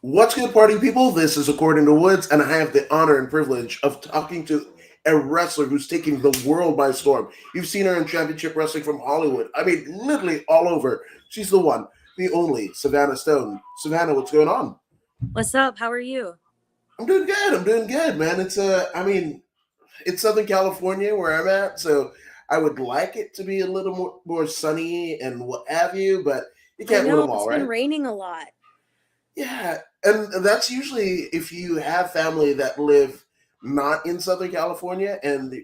What's good, party people? This is According to Woods, and I have the honor and privilege of talking to a wrestler who's taking the world by storm. You've seen her in championship wrestling from Hollywood. I mean, literally all over. She's the one, the only Savanna Stone. Savanna, what's going on? What's up? How are you? I'm doing good. I'm doing good, man. It's Southern California where I'm at, so I would like it to be a little more sunny and what have you, but you I can't win know them it's all, been right? raining a lot. Yeah, and that's usually if you have family that live not in Southern California and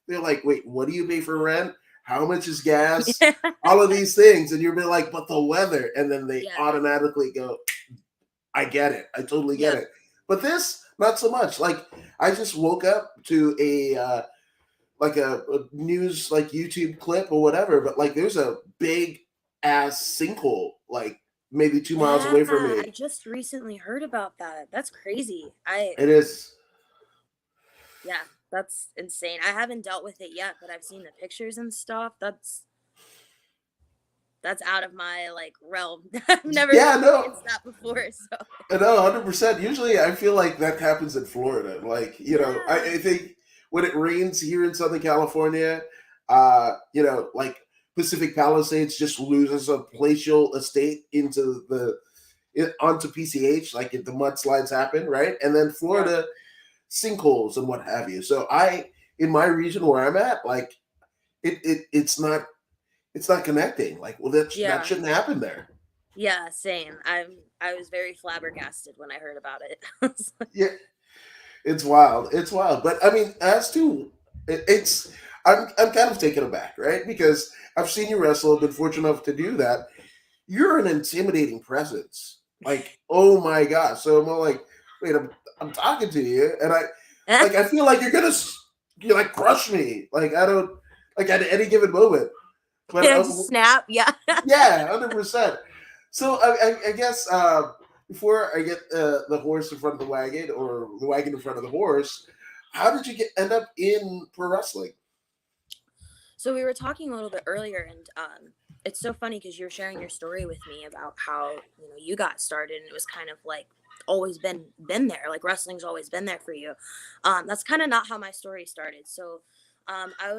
they're like, wait, what do you pay for rent? How much is gas? Yeah. All of these things. And you're be like, but the weather. And then they Yeah. automatically go, I get it. I totally get Yep. it. But this, not so much. Like, I just woke up to a news, like YouTube clip or whatever, but like there's a big ass sinkhole, like maybe 2 miles Yeah. away from I me. just recently heard about that. That's crazy. I It is. yeah, that's insane. I haven't dealt with it yet, but I've seen the pictures and stuff. That's out of my like realm. I've never Yeah, no, experienced that before, so no, 100%. Usually, I feel like that happens in Florida. Like, yeah. I think when it rains here in Southern California, like Pacific Palisades just loses a palatial estate onto PCH, like if the mudslides happen, right? And then Yep. Florida sinkholes and what have you. So in my region where I'm at, like it's not connecting. Like, well, that Yeah. shouldn't happen there. Yeah, same. I was very flabbergasted when I heard about it. I was like, Yeah, it's wild. It's wild. But I mean, as to it's I'm kind of taken aback, right? Because I've seen you wrestle, been fortunate enough to do that. You're an intimidating presence. Like, oh my gosh. So I'm all like, wait, I'm talking to you, and I feel like you like crush me. Like I don't like at any given moment. But yeah, just snap. Yeah. yeah, 100%. So I guess before I get the horse in front of the wagon or the wagon in front of the horse, how did you end up in pro wrestling? So we were talking a little bit earlier, and it's so funny because you were sharing your story with me about how you got started, and it was kind of like always been there. Like wrestling's always been there for you. That's kind of not how my story started. So I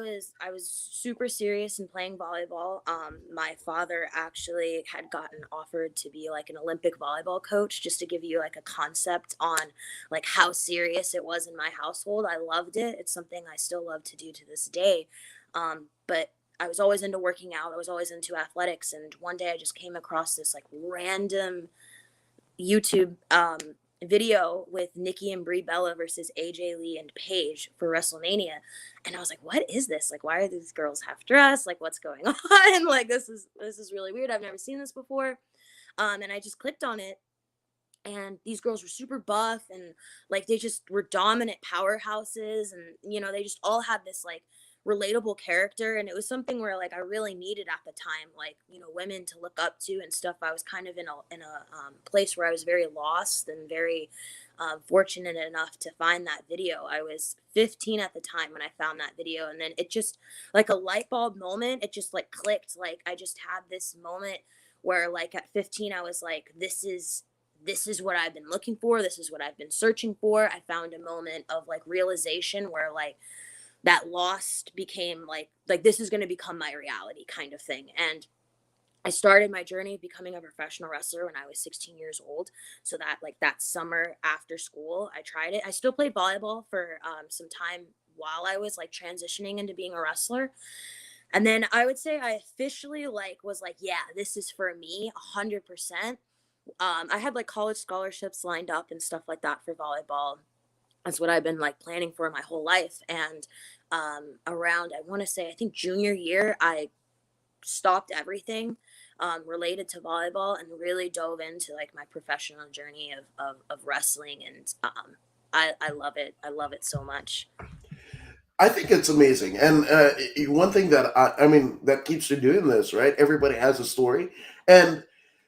was super serious in playing volleyball. My father actually had gotten offered to be like an Olympic volleyball coach, just to give you like a concept on like how serious it was in my household. I loved it. It's something I still love to do to this day. But I was always into working out. I was always into athletics. And one day I just came across this like random YouTube video with Nikki and Brie Bella versus AJ Lee and Paige for WrestleMania. And I was like, what is this? Like, why are these girls half dressed? Like, what's going on? Like, this is really weird. I've never seen this before. And I just clicked on it, and these girls were super buff, and like they just were dominant powerhouses, and they just all had this like relatable character, and it was something where like I really needed at the time, like women to look up to and stuff. I was kind of in a place where I was very lost and very fortunate enough to find that video. I was 15 at the time when I found that video, and then it just like a light bulb moment, it just like clicked. Like I just had this moment where like at 15 I was like, this is what I've been looking for. This is what I've been searching for. I found a moment of like realization where like that lost became like this is going to become my reality kind of thing. And I started my journey of becoming a professional wrestler when I was 16 years old. So that like that summer after school, I tried it. I still played volleyball for some time while I was like transitioning into being a wrestler. And then I would say I officially like was like, yeah, this is for me 100%. I had like college scholarships lined up and stuff like that for volleyball. That's what I've been like planning for my whole life. And around, I want to say, I think junior year, I stopped everything related to volleyball and really dove into like my professional journey of wrestling. And I love it. I love it so much. I think it's amazing, and one thing that I mean that keeps you doing this, right? Everybody has a story, and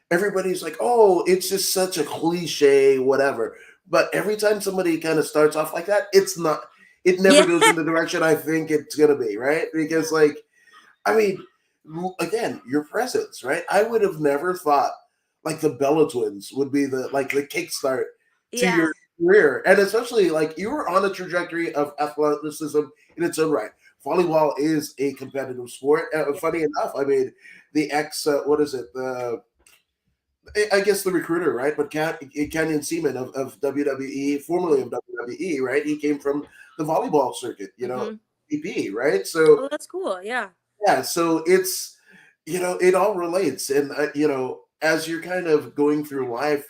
everybody's like, "Oh, it's just such a cliche, whatever." But every time somebody kind of starts off like that, it's not. It never Yeah. goes in the direction I think it's gonna be, right? Because Yeah. like, I mean, again, your presence, right? I would have never thought like the Bella twins would be the kickstart to Yeah. your career, and especially like you were on a trajectory of athleticism in its own right. Volleyball is a competitive sport. Yeah. Funny enough, I mean, the ex, what is it? I guess the recruiter, right? But Canyon Seaman of WWE, formerly Mhm. of WWE, right? He came from the volleyball circuit, Mhm. VP, right? So Oh, that's cool. Yeah. yeah, so it's it all relates, and as you're kind of going through life,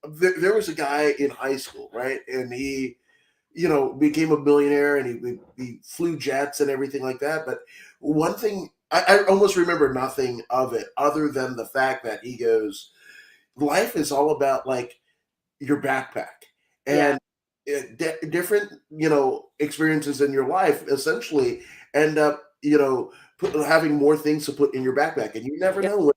there was a guy in high school, right, and he became a millionaire, and he flew jets and everything like that. But one thing I almost remember nothing of it other than the fact that he goes, life is all about like your backpack Yeah. and different experiences in your life essentially end up having more things to put in your backpack, and you never Yep. know when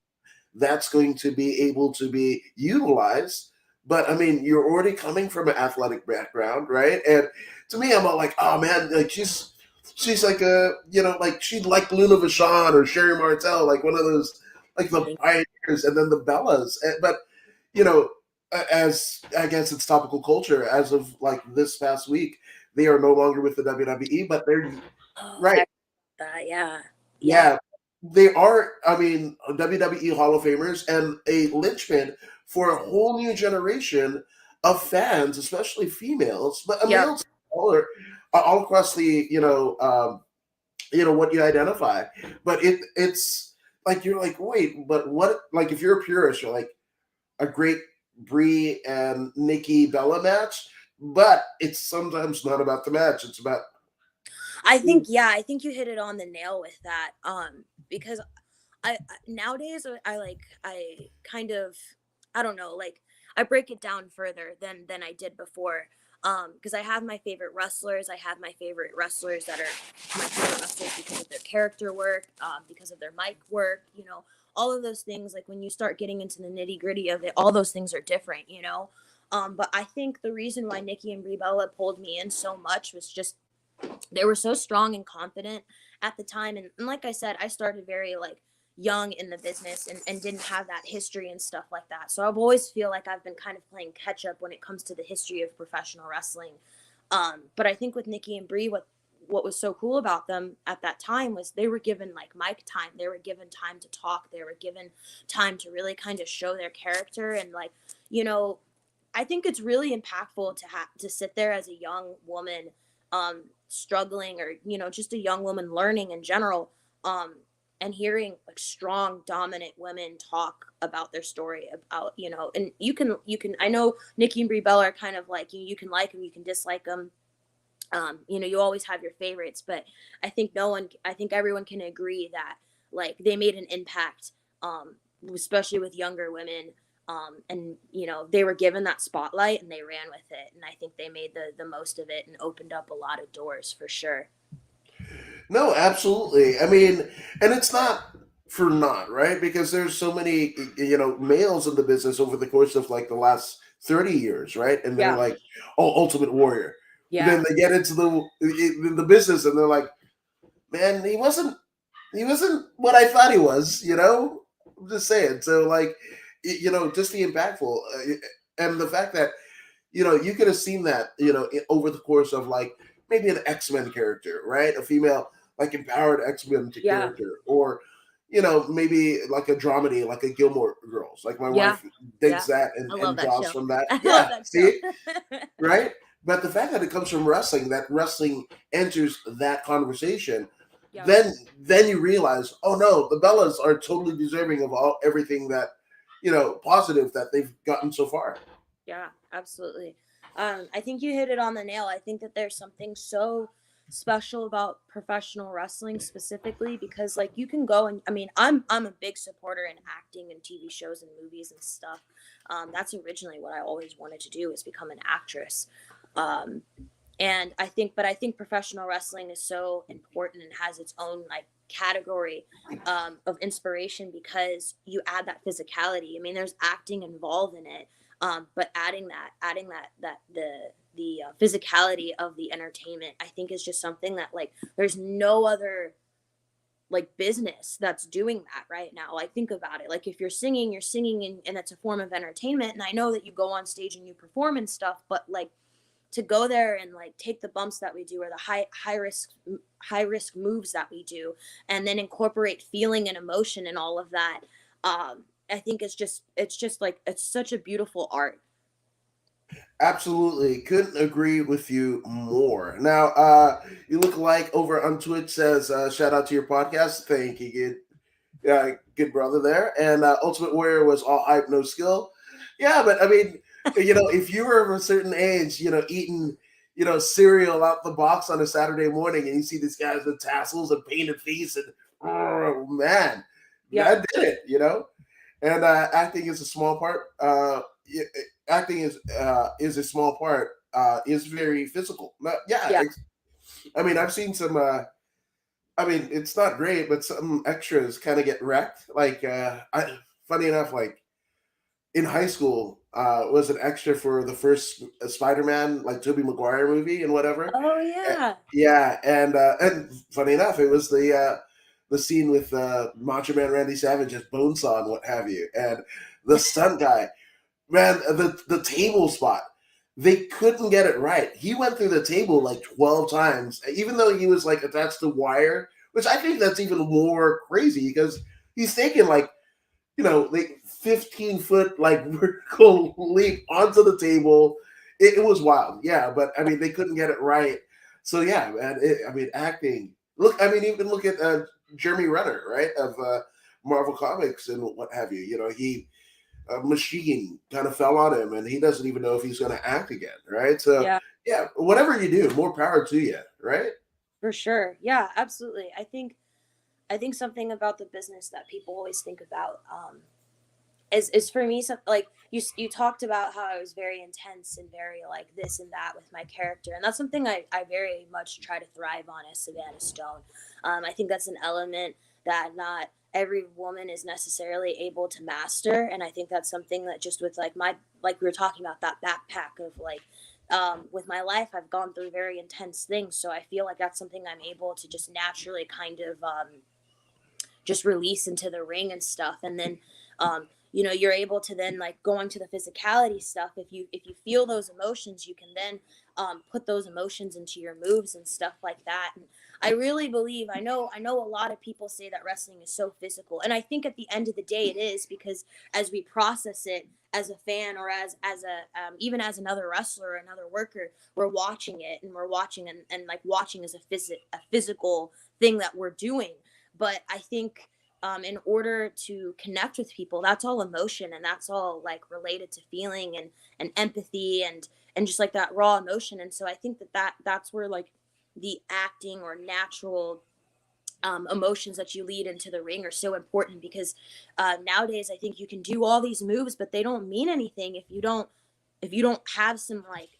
that's going to be able to be utilized. But I mean, you're already coming from an athletic background, right? And to me, I'm all like, oh man, like she's like like she'd like Luna Vachon or Sherry Martel, like one of those, like the Thank- pioneers, and then the Bellas. But you know, as I guess it's topical culture, as of like this past week, they are no longer with the WWE, but they're Oh, right. that. Yeah. Yeah. Yeah, they are. I mean, WWE Hall of Famers and a linchpin for a whole new generation of fans, especially females, but Yep. males all across the what you identify. But it's like you're like, wait, but what? Like if you're a purist, you're like a great Brie and Nikki Bella match, but it's sometimes not about the match. It's about I think, yeah, I think you hit it on the nail with that. Because nowadays I like I kind of, I don't know, like I break it down further than I did before. Because I have my favorite wrestlers. I have my favorite wrestlers that are my favorite wrestlers because of their character work, because of their mic work, all of those things. Like when you start getting into the nitty gritty of it, all those things are different. But I think the reason why Nikki and Brie Bella pulled me in so much was just they were so strong and confident at the time. And like I said, I started very like young in the business and didn't have that history and stuff like that. So I've always feel like I've been kind of playing catch up when it comes to the history of professional wrestling. But I think with Nikki and Brie, what was so cool about them at that time was they were given like mic time. They were given time to talk. They were given time to really kind of show their character. And like, you know, I think it's really impactful to have to sit there as a young woman, struggling, or just a young woman learning in general, um, and hearing like strong, dominant women talk about their story, about and you can. I know Nikki and Brie Bella are kind of like you can like them, you can dislike them. You always have your favorites, but I think everyone can agree that like they made an impact, especially with younger women. And they were given that spotlight and they ran with it, and I think they made the most of it and opened up a lot of doors for sure. no, absolutely. I mean, and it's not for naught, right? Because there's so many, males in the business over the course of like the last 30 years, right? And they're Yeah. like, oh, Ultimate Warrior. Yeah. Then they get into the business and they're like, man, he wasn't what I thought he was. I'm just saying. So like, just the impactful, and the fact that you could have seen that, over the course of like maybe an X-Men character, right? A female, like empowered X-Men Yeah. character, or maybe like a dramedy, like a Gilmore Girls. Like my Yeah. wife Yeah. digs that I love and that draws show. from that. I love Yeah, that show. see, right? But the fact that it comes from wrestling, that wrestling enters that conversation, Yep. then you realize, oh no, the Bellas are totally deserving of everything that positive that they've gotten so far. Yeah, absolutely. I think you hit it on the nail. I think that there's something so special about professional wrestling specifically because like you can go and I mean I'm a big supporter in acting and TV shows and movies and stuff. That's originally what I always wanted to do is become an actress. Um, and I think professional wrestling is so important and has its own like category, of inspiration because you add that physicality. I mean, there's acting involved in it. But adding that the physicality of the entertainment, I think, is just something that, like, there's no other like business that's doing that right now. Like, think about it. Like, if you're singing, and it's a form of entertainment. And I know that you go on stage and you perform and stuff, but like, to go there and like take the bumps that we do, or the high risk moves that we do, and then incorporate feeling and emotion and all of that, I think it's just like, it's such a beautiful art. Absolutely, couldn't agree with you more. Now, you look like over on Twitch says, shout out to your podcast. Thank you, good brother there. And Ultimate Warrior was all hype, no skill. Yeah, but I mean, if you were of a certain age, eating, cereal out the box on a Saturday morning, and you see these guys with tassels and painted face, and oh man, Yep. that did it. And acting is a small part. Acting is a small part. Is very physical. Yeah, Yeah. I mean, I've seen some. I mean, it's not great, but some extras kind of get wrecked. Like, funny enough, like in high school, was an extra for the first Spider-Man, like Tobey Maguire movie and whatever. Oh Eh, yeah. Yeah, and funny enough, it was the scene with Macho Man Randy Savage's bonesaw and what have you, and the stunt guy. Man, the table spot, they couldn't get it right. He went through the table like 12 times, even though he was like attached to wire, which I think that's even more crazy because he's taking like, like 15-foot like vertical leap onto the table. It was wild. Yeah, but I mean, they couldn't get it right. So yeah, man, I mean, acting. Look, I mean, even look at Jeremy Renner, right, of Marvel Comics and what have you. He a machine kind of fell on him, and he doesn't even know if he's going to act again, right? So, Yeah. yeah, whatever you do, more power to you, right? For sure. Yeah, absolutely. I think something about the business that people always think about, is for me, some, like, you talked about how I was very intense and very like this and that with my character, and that's something I very much try to thrive on as Savanna Stone. I think that's an element that not every woman is necessarily able to master, and I think that's something that, just with like my, like we were talking about, that backpack of like, with my life, I've gone through very intense things, so I feel like that's something I'm able to just naturally kind of, just release into the ring and stuff. And then, you're able to then, like, going to the physicality stuff, if you feel those emotions, you can then, put those emotions into your moves and stuff like that. And I really believe, I know a lot of people say that wrestling is so physical, and I think at the end of the day it is, because as we process it as a fan, or as a, even as another wrestler or another worker, we're watching it, and we're watching, and like, watching is a physical thing that we're doing. But I think, in order to connect with people, that's all emotion, and that's all like related to feeling and empathy, and just like that raw emotion. And so I think that's where, like, the acting or natural, emotions that you lead into the ring are so important, because, nowadays I think you can do all these moves, but they don't mean anything if you don't have some, like,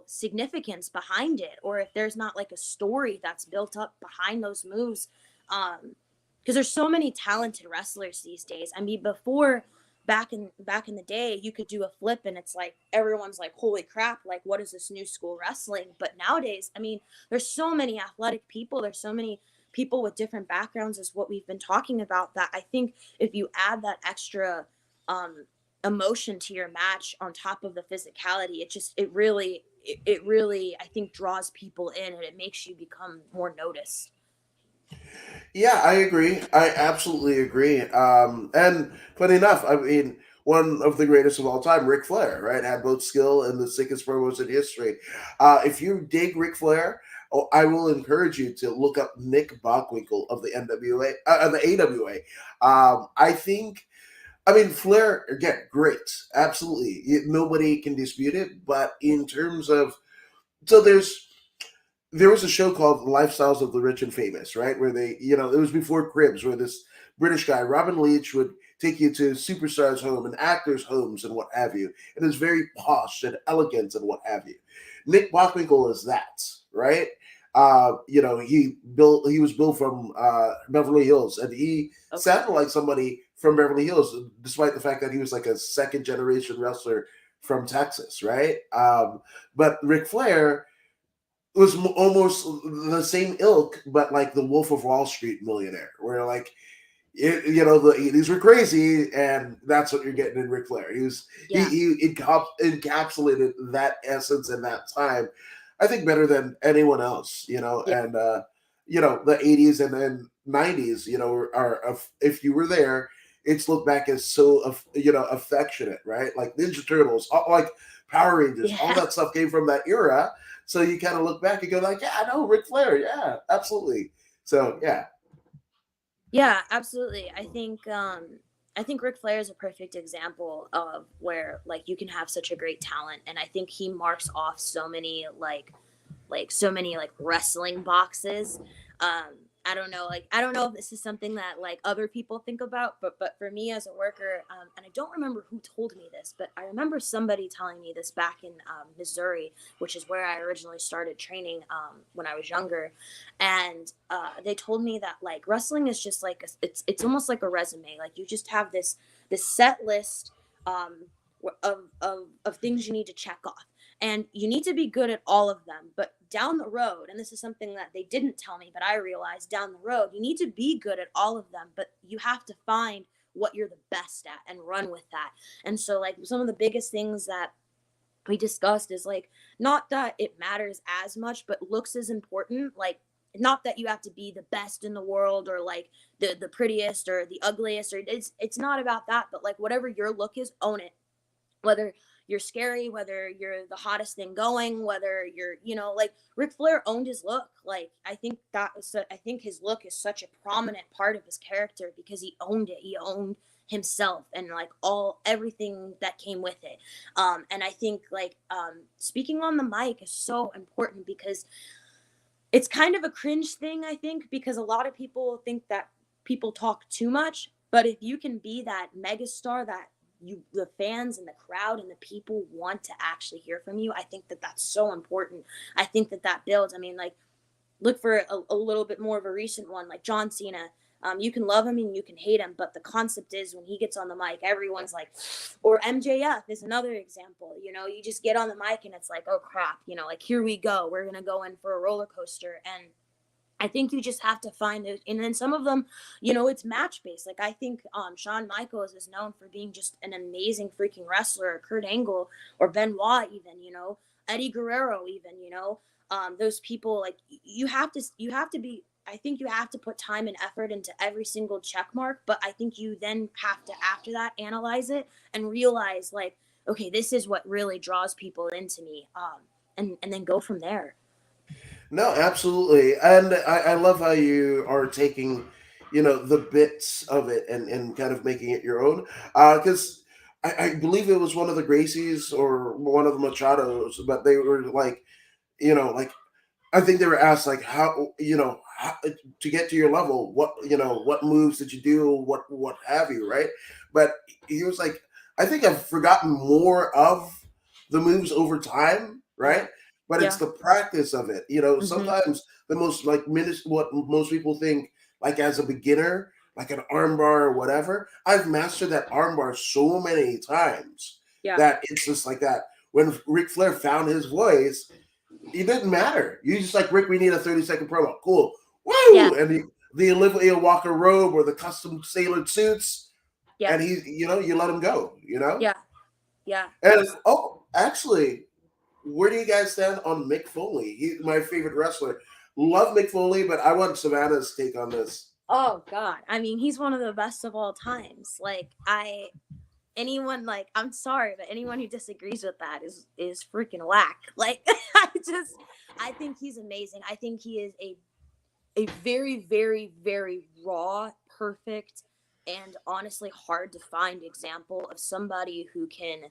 significance behind it, or if there's not like a story that's built up behind those moves. Because there's so many talented wrestlers these days. I mean, before, back in the day, you could do a flip and it's like everyone's like, holy crap, like, what is this new school wrestling? But nowadays, I mean, there's so many athletic people, there's so many people with different backgrounds, as what we've been talking about, that I think if you add that extra, um emotion to your match on top of the physicality, it really, I think, draws people in, and it makes you become more noticed. Yeah, I agree. I absolutely agree. And funny enough, I mean, one of the greatest of all time, Ric Flair, right, had both skill and the sickest promos in history. If you dig Ric Flair, I will encourage you to look up Nick Bockwinkel of the NWA, the AWA. I think, I mean, Flair, again, great, absolutely. Nobody can dispute it. But in terms of, so there was a show called Lifestyles of the Rich and Famous, right? Where they, it was before Cribs, where this British guy, Robin Leach, would take you to superstars' home and actors' homes and what have you. And it's very posh and elegant and what have you. Nick Bockwinkel is that, right? He was built from Beverly Hills, and he Okay. sounded like somebody from Beverly Hills, despite the fact that he was like a second generation wrestler from Texas, right? But Ric Flair was almost the same ilk, but like the Wolf of Wall Street millionaire, where like the 80s were crazy, and that's what you're getting in Ric Flair. Yeah. He encapsulated that essence in that time, I think, better than anyone else. Yeah. And the 80s and then 90s, if you were there, it's looked back as so affectionate, right? Like Ninja Turtles, like Power Rangers, all Yeah. that stuff came from that era. So you kind of look back and go like, yeah, I know Ric Flair, yeah, absolutely. So yeah. Yeah, absolutely. I think Ric Flair is a perfect example of where like you can have such a great talent, and I think he marks off so many so many like wrestling boxes. I don't know if this is something that like other people think about, but for me as a worker, and I don't remember who told me this, but I remember somebody telling me this back in Missouri, which is where I originally started training when I was younger, and they told me that like wrestling is just like it's almost like a resume. Like you just have this set list um, of things you need to check off, and you need to be good at all of them. But down the road, and this is something that they didn't tell me, but I realized down the road, you need to be good at all of them, but you have to find what you're the best at and run with that. And so like some of the biggest things that we discussed is like not that it matters as much, but looks is important. Like not that you have to be the best in the world or like the prettiest or the ugliest, or it's not about that, but like whatever your look is, own it. Whether you're scary, whether you're the hottest thing going, whether you're, like Ric Flair owned his look. Like I think his look is such a prominent part of his character because he owned it. He owned himself and like everything that came with it. And I think like speaking on the mic is so important because it's kind of a cringe thing, I think, because a lot of people think that people talk too much. But if you can be that megastar that the fans and the crowd and the people want to actually hear from you, I think that that's so important. I think that that builds. I mean, like look for a little bit more of a recent one, like John Cena. You can love him and you can hate him, but the concept is when he gets on the mic, everyone's like, or MJF is another example. You just get on the mic and it's like, oh crap, like here we go. We're gonna go in for a roller coaster, and I think you just have to find it. And then some of them, it's match based. Like I think Shawn Michaels is known for being just an amazing freaking wrestler, or Kurt Angle, or Benoit, even, Eddie Guerrero, even, those people. Like you have to be. I think you have to put time and effort into every single check mark. But I think you then have to, after that, analyze it and realize, like, okay, this is what really draws people into me, and then go from there. No, absolutely. And I love how you are taking, the bits of it and kind of making it your own. Because I believe it was one of the Gracies or one of the Machados, but they were like, like I think they were asked like how, to get to your level, what moves did you do, what have you, right? But he was like, I think I've forgotten more of the moves over time, Yeah. right? But it's Yeah. the practice of it. Hmm. Sometimes the most like what most people think like as a beginner, like an armbar or whatever. I've mastered that armbar so many times Yeah. that it's just like that. When Ric Flair found his voice, it didn't matter. You just like Rick. We need a 30-second promo. Cool. Yeah. Woo! And the Olivia Walker robe or the custom tailored suits, Yeah. and you let him go. Yeah. Yeah. And actually, where do you guys stand on Mick Foley? He's my favorite wrestler. Love Mick Foley, but I want Savannah's take on this. Oh God. I mean, he's one of the best of all times. Like anyone, like, I'm sorry, but anyone who disagrees with that is freaking whack. Like I think he's amazing. I think he is a very, very, very raw, perfect, and honestly hard to find example of somebody who can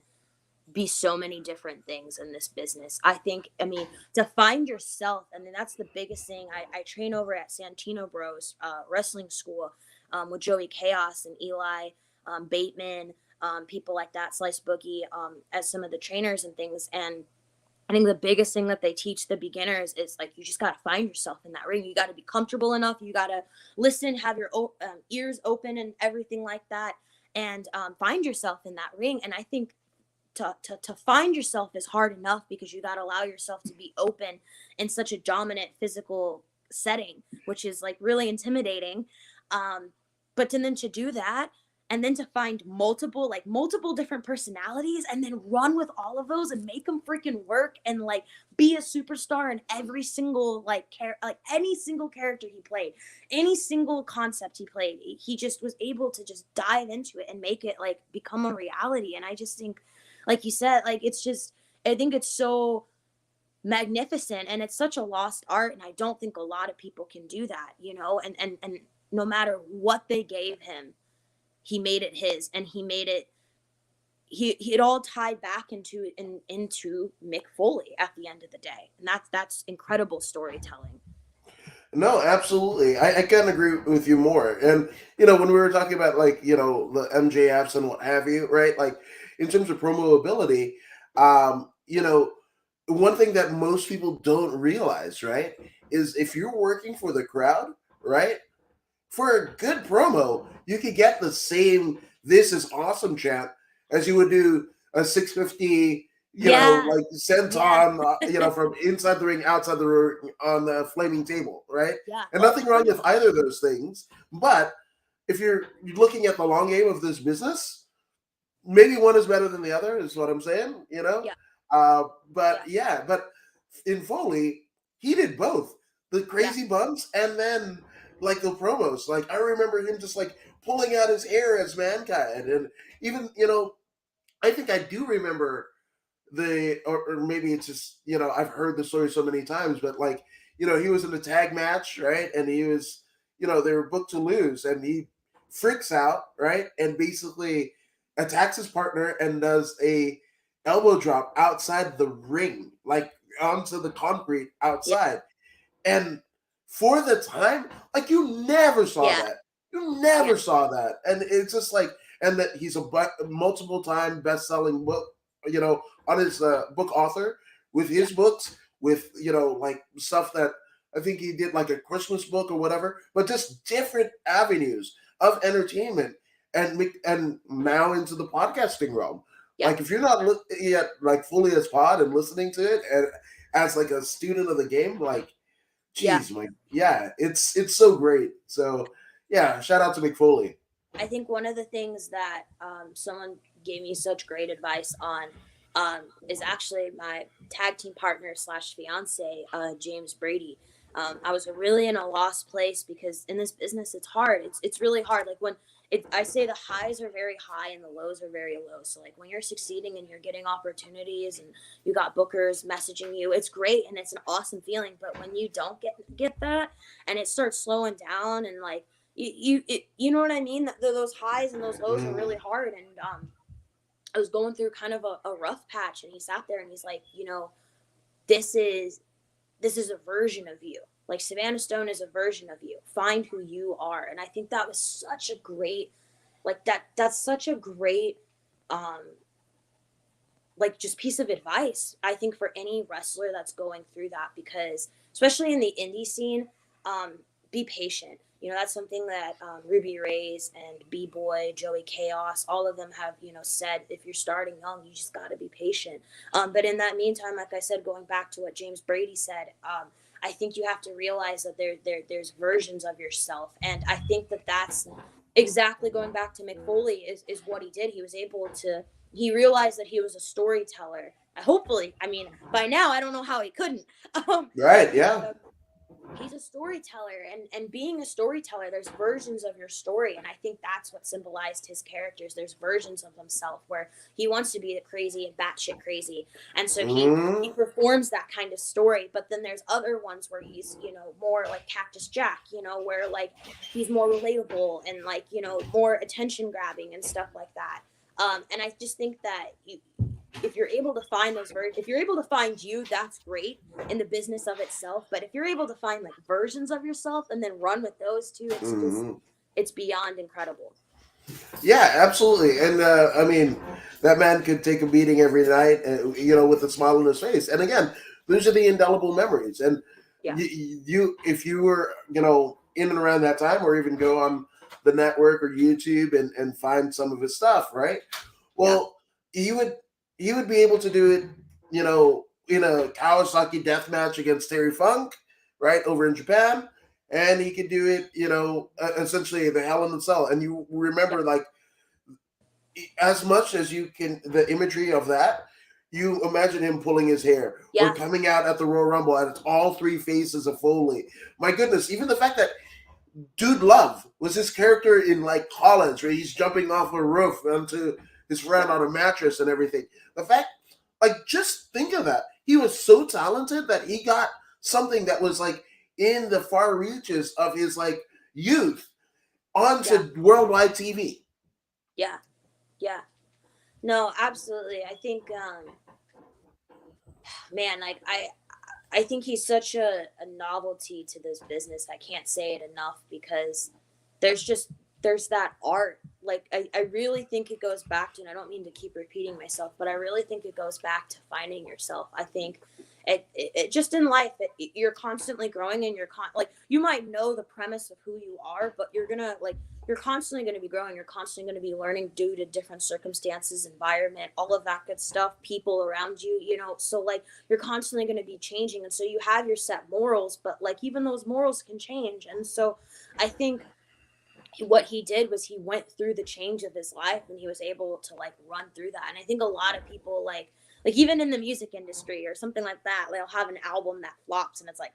be so many different things in this business. I think, I mean, to find yourself, I mean, that's the biggest thing. I train over at Santino Bros Wrestling School with Joey Chaos and Eli Bateman, people like that, Slice Boogie, as some of the trainers and things. And I think the biggest thing that they teach the beginners is like you just got to find yourself in that ring. You got to be comfortable enough. You got to listen, have your ears open, and everything like that, and find yourself in that ring. And I think to find yourself is hard enough because you got to allow yourself to be open in such a dominant physical setting, which is like really intimidating. But then to do that, and then to find multiple different personalities and then run with all of those and make them freaking work and like be a superstar in every single like any single character he played, any single concept he played, he just was able to just dive into it and make it like become a reality. And I just think, like you said, like it's just, I think it's so magnificent and it's such a lost art, and I don't think a lot of people can do that, and no matter what they gave him, he made it his, and he made it, it all tied back into Mick Foley at the end of the day, and that's incredible storytelling. No, absolutely. I can't agree with you more. And when we were talking about like the MJFs and what have you, right? Like in terms of promo ability, one thing that most people don't realize, right, is if you're working for the crowd, right, for a good promo, you could get the same "This is awesome" chant as you would do a 650, Yeah, like yeah, senton, from inside the ring, outside the ring on the flaming table, right? yeah. And Well, nothing wrong with either of those things. But if you're looking at the long game of this business, maybe one is better than the other, is what I'm saying, yeah, But yeah, yeah, but in Foley, he did both the yeah, crazy bumps and then like the promos. Like I remember him just like pulling out his hair as Mankind, and even I think I do remember or maybe it's just I've heard the story so many times, but like he was in a tag match, right, and he was they were booked to lose, and he freaks out, right, and basically attacks his partner and does a elbow drop outside the ring, like onto the concrete yeah, outside. And for the time, like you never saw yeah, that. You yeah, never saw that. And it's just like, and that he's a multiple time best selling book, on his book author with yeah, his books, with, like stuff that I think he did like a Christmas book or whatever, but just different avenues of entertainment and now into the podcasting realm. yeah. Like if you're not yet like fully as pod and listening to it and as like a student of the game, like Yeah. geez, my yeah, it's so great. So yeah, shout out to McFoley. I think one of the things that someone gave me such great advice on is actually my tag team partner slash fiance, James Brady. I was really in a lost place because in this business, it's hard. It's really hard. Like when I say the highs are very high and the lows are very low. So like when you're succeeding and you're getting opportunities and you got bookers messaging you, it's great and it's an awesome feeling. But when you don't get that and it starts slowing down and like you know what I mean? Those highs and those lows are really Mm, hard. And I was going through kind of a rough patch, and he sat there and he's like, this is a version of you. Like Savannah Stone is a version of you. Find who you are. And I think that was such a great, like that's such a great um like just piece of advice, I think, for any wrestler that's going through that, because especially in the indie scene, be patient. That's something that Ruby Rays and B Boy, Joey Chaos, all of them have said. If you're starting young, you just got to be patient. But in that meantime, like I said, going back to what James Brady said, I think you have to realize that there's versions of yourself, and I think that that's exactly, going back to Mick Foley, is what he did. He was able to, he realized that he was a storyteller. Hopefully, I mean, by now I don't know how he couldn't. But right, yeah. he's a storyteller, and being a storyteller, there's versions of your story, and I think that's what symbolized his characters. There's versions of himself where he wants to be crazy and batshit crazy, and so he Mm, performs that kind of story. But then there's other ones where he's more like Cactus Jack, where like he's more relatable and like more attention grabbing and stuff like that. And I just think that if you're able to find if you're able to find you, that's great in the business of itself. But if you're able to find like versions of yourself and then run with those two, it's just, mm. it's beyond incredible. Yeah, absolutely. And I mean, that man could take a beating every night, with a smile on his face. And again, those are the indelible memories. And Yeah, if you were, in and around that time, or even go on the network or YouTube and find some of his stuff, right? yeah, Well, you would you would be able to do it, in a Kawasaki death match against Terry Funk, right, over in Japan. And he could do it, essentially the Hell in the Cell. And you yeah, remember, like, as much as you can, the imagery of that, you imagine him pulling his hair or yeah, coming out at the Royal Rumble and it's all three faces of Foley. My goodness, even the fact that Dude Love was his character in like college, where he's jumping off a roof onto his friend yeah, on a mattress and everything. The fact, like, just think of that. He was so talented that he got something that was like in the far reaches of his like youth yeah, onto worldwide TV. yeah, yeah. No, absolutely. I think, man, like I think he's such a novelty to this business. I can't say it enough because there's just there's that art. Like I really think it goes back to, and I don't mean to keep repeating myself, but I really think it goes back to finding yourself. I think it just in life, you're constantly growing, and like you might know the premise of who you are, but you're constantly going to be growing. You're constantly going to be learning due to different circumstances, environment, all of that good stuff, people around you, so like you're constantly going to be changing, and so you have your set morals, but like even those morals can change. And so I think what he did was he went through the change of his life, and he was able to like run through that. And I think a lot of people like even in the music industry or something like that, they'll have an album that flops, and it's like,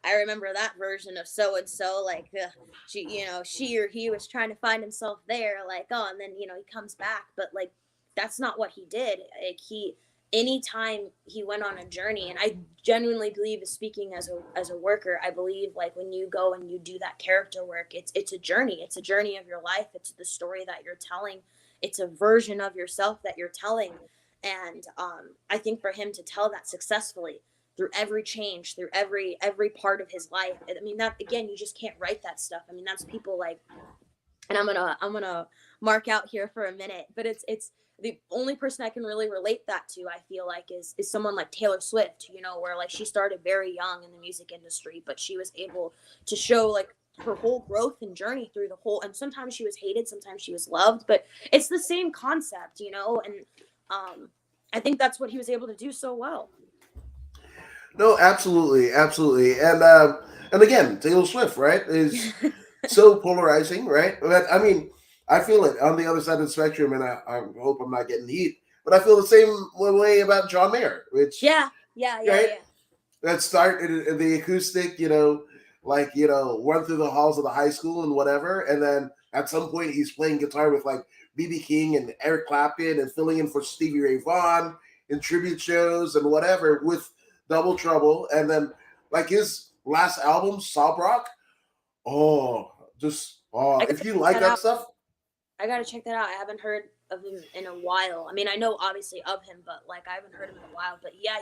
I remember that version of so and so, like she or he was trying to find himself there, like, oh, and then he comes back. But like that's not what he did. Like he anytime he went on a journey, and I genuinely believe, speaking as a worker, I believe like when you go and you do that character work, it's a journey. It's a journey of your life. It's the story that you're telling. It's a version of yourself that you're telling. And I think for him to tell that successfully through every change, through every part of his life, I mean, that again, you just can't write that stuff. I mean, that's people like, and I'm gonna mark out here for a minute, but it's the only person I can really relate that to, I feel like, is someone like Taylor Swift, where like she started very young in the music industry, but she was able to show like her whole growth and journey through the whole, and sometimes she was hated, sometimes she was loved, but it's the same concept, and I think that's what he was able to do so well. No, absolutely, absolutely, and again, Taylor Swift, right, is so polarizing, right? But I mean, I feel it on the other side of the spectrum, and I hope I'm not getting heat, but I feel the same way about John Mayer, which, Yeah, yeah, yeah, right, yeah, that start in the acoustic, like, run through the halls of the high school and whatever, and then at some point he's playing guitar with like BB King and Eric Clapton and filling in for Stevie Ray Vaughan in tribute shows and whatever with Double Trouble, and then like his last album, Sob Rock. Oh, just I if gotta you check like that that out. stuff, I gotta check that out. I haven't heard of him in a while. I mean, I know obviously of him, but like I haven't heard him in a while. But yeah,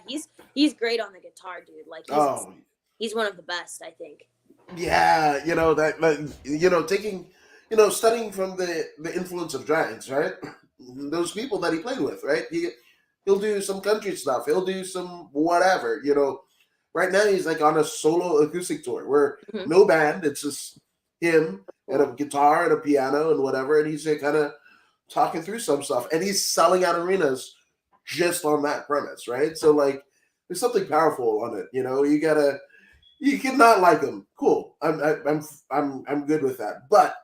he's great on the guitar, dude. Like oh he's one of the best, I think. yeah, that like, taking, studying from the influence of giants, right? Those people that he played with, right? He'll do some country stuff. He'll do some whatever, Right now he's like on a solo acoustic tour where Hmm. no band, it's just him and Cool. a guitar and a piano and whatever, and he's kind of talking through some stuff, and he's selling out arenas just on that premise, right? So like, there's something powerful on it. You cannot like him. Cool. I'm good with that. But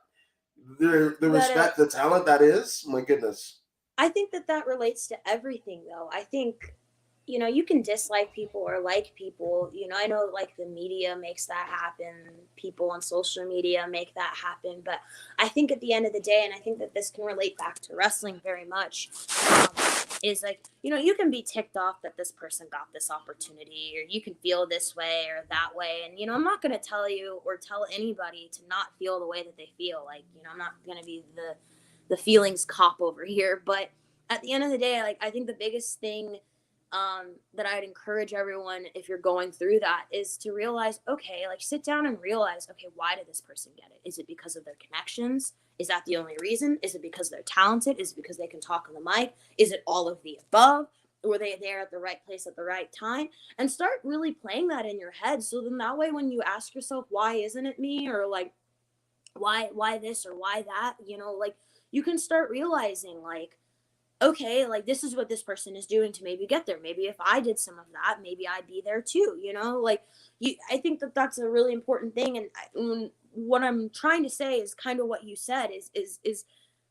the You gotta respect, the talent that is, my goodness. I think that that relates to everything, though. I think, you can dislike people or like people. I know like the media makes that happen. People on social media make that happen. But I think at the end of the day, and I think that this can relate back to wrestling very much, is like, you can be ticked off that this person got this opportunity, or you can feel this way or that way. And, I'm not going to tell you or tell anybody to not feel the way that they feel. Like, I'm not going to be the feelings cop over here. But at the end of the day, like I think the biggest thing that I'd encourage everyone, if you're going through that, is to realize, okay, like sit down and realize, okay, why did this person get it? Is it because of their connections? Is that the only reason? Is it because they're talented? Is it because they can talk on the mic? Is it all of the above? Were they there at the right place at the right time? And start really playing that in your head. So then that way, when you ask yourself, why isn't it me? Or like, why this or why that? Like you can start realizing, like, okay, like this is what this person is doing to maybe get there. Maybe if I did some of that, maybe I'd be there too. Like I think that that's a really important thing. And what I'm trying to say is kind of what you said is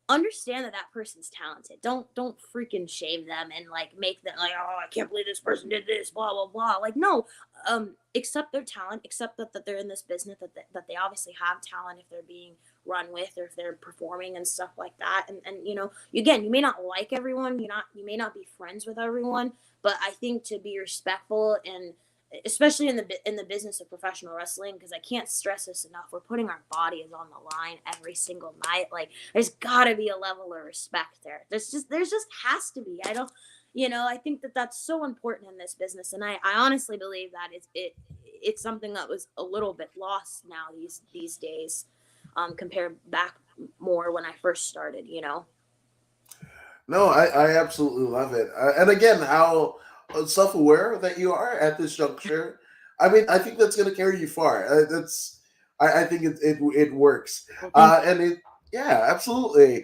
understand that that person's talented. Don't freaking shame them and like make them like, oh, I can't believe this person did this, blah blah blah. Like no, accept their talent, accept that they're in this business, that they obviously have talent if they're being run with or if they're performing and stuff like that. And again, you may not like everyone, you may not be friends with everyone, but I think to be respectful, and especially in the business of professional wrestling, because I can't stress this enough, we're putting our bodies on the line every single night. Like there's got to be a level of respect there. There's just has to be. I don't I think that that's so important in this business, and I honestly believe that it's something that was a little bit lost now these days, compared back more when I first started. No, I absolutely love it. And again, how self aware that you are at this juncture. I mean, I think that's going to carry you far. I think it works. Well, thank you. And yeah, absolutely.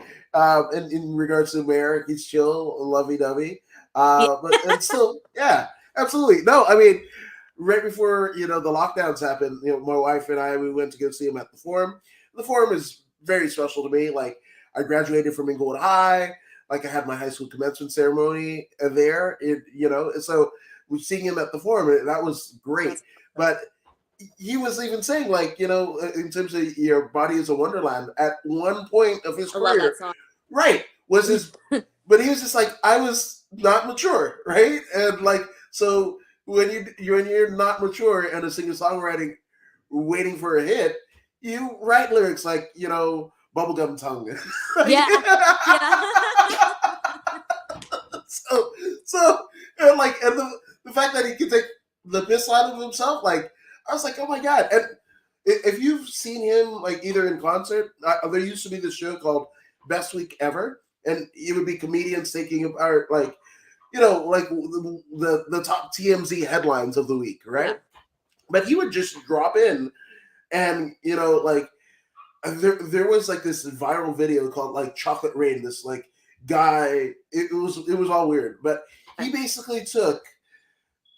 In regards to Mayor, he's chill, lovey dovey. Yeah. But and still, yeah, absolutely. No, I mean, right before the lockdowns happened, my wife and I, we went to go see him at the Forum. The Forum is very special to me. Like I graduated from Inglewood High. Like I had my high school commencement ceremony there. So we seeing him at the Forum, and that was great. That's But he was even saying, like, in terms of your body is a wonderland. At one point of his I love career, that song. right, was his, but he was just like, I was not mature, right, and like so when you're not mature and a singer songwriting waiting for a hit, you write lyrics like bubblegum tongue. Like, Yeah. Yeah. so so and like and the fact that he could take the piss out of himself, like I was like, oh my god. And if you've seen him like either in concert, there used to be this show called Best Week Ever, and it would be comedians taking apart like like the top TMZ headlines of the week, Yeah. right? But he would just drop in, and like there was like this viral video called like Chocolate Rain. This like guy, it was all weird, but he basically took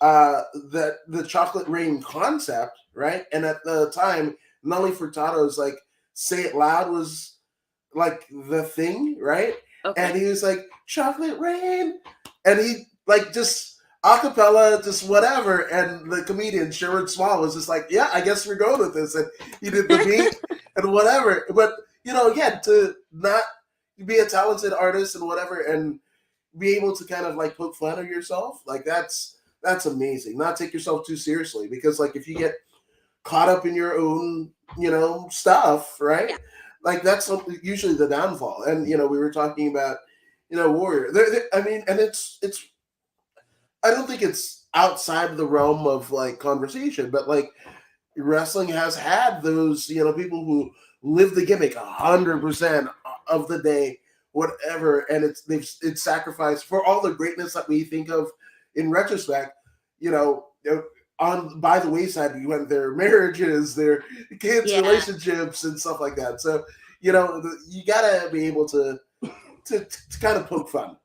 that the Chocolate Rain concept, right? And at the time, Nelly Furtado's like "Say It Loud" was like the thing, right? And Okay. he was like "Chocolate Rain," and he like just acapella, just whatever. And the comedian Sherwood Small was just like, "Yeah, I guess we're going with this." And he did the beat and whatever. But again, to not be a talented artist and whatever, and be able to kind of like poke fun at yourself, like that's amazing. Not take yourself too seriously, because like if you get caught up in your own stuff, right? Yeah. Like that's usually the downfall. And we were talking about Warrior. I mean, and it's I don't think it's outside of the realm of like conversation, but like wrestling has had those people who live the gimmick 100% of the day, whatever, and it's sacrificed for all the greatness that we think of in retrospect. You know, on by the wayside, you went their marriages, their kids' Yeah. relationships, and stuff like that. So you gotta be able to kind of poke fun.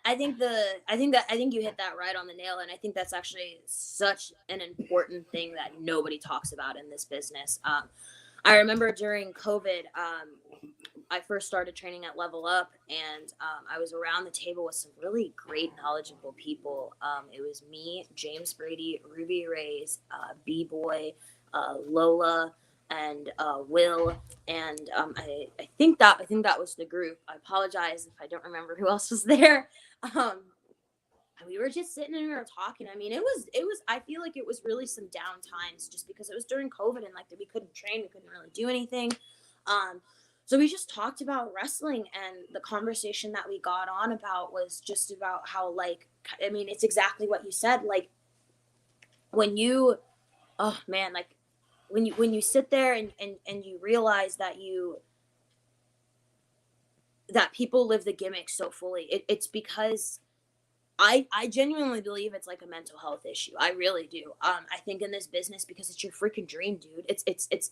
I think you hit that right on the nail, and I think that's actually such an important thing that nobody talks about in this business. I remember during COVID, I first started training at Level Up, and I was around the table with some really great, knowledgeable people. It was me, James Brady, Ruby Ray's, B Boy, Lola, and Will, and I think that was the group. I apologize if I don't remember who else was there. Um, we were just sitting and we were talking. I mean, it was. I feel like it was really some down times, just because it was during COVID and like we couldn't train, we couldn't really do anything. Um, so we just talked about wrestling, and the conversation that we got on about was just about how like I mean, it's exactly what you said. Like when you, oh man, like when you sit there and you realize that that people live the gimmick so fully, it's because I genuinely believe it's like a mental health issue. I really do. I think in this business, because it's your freaking dream, dude. It's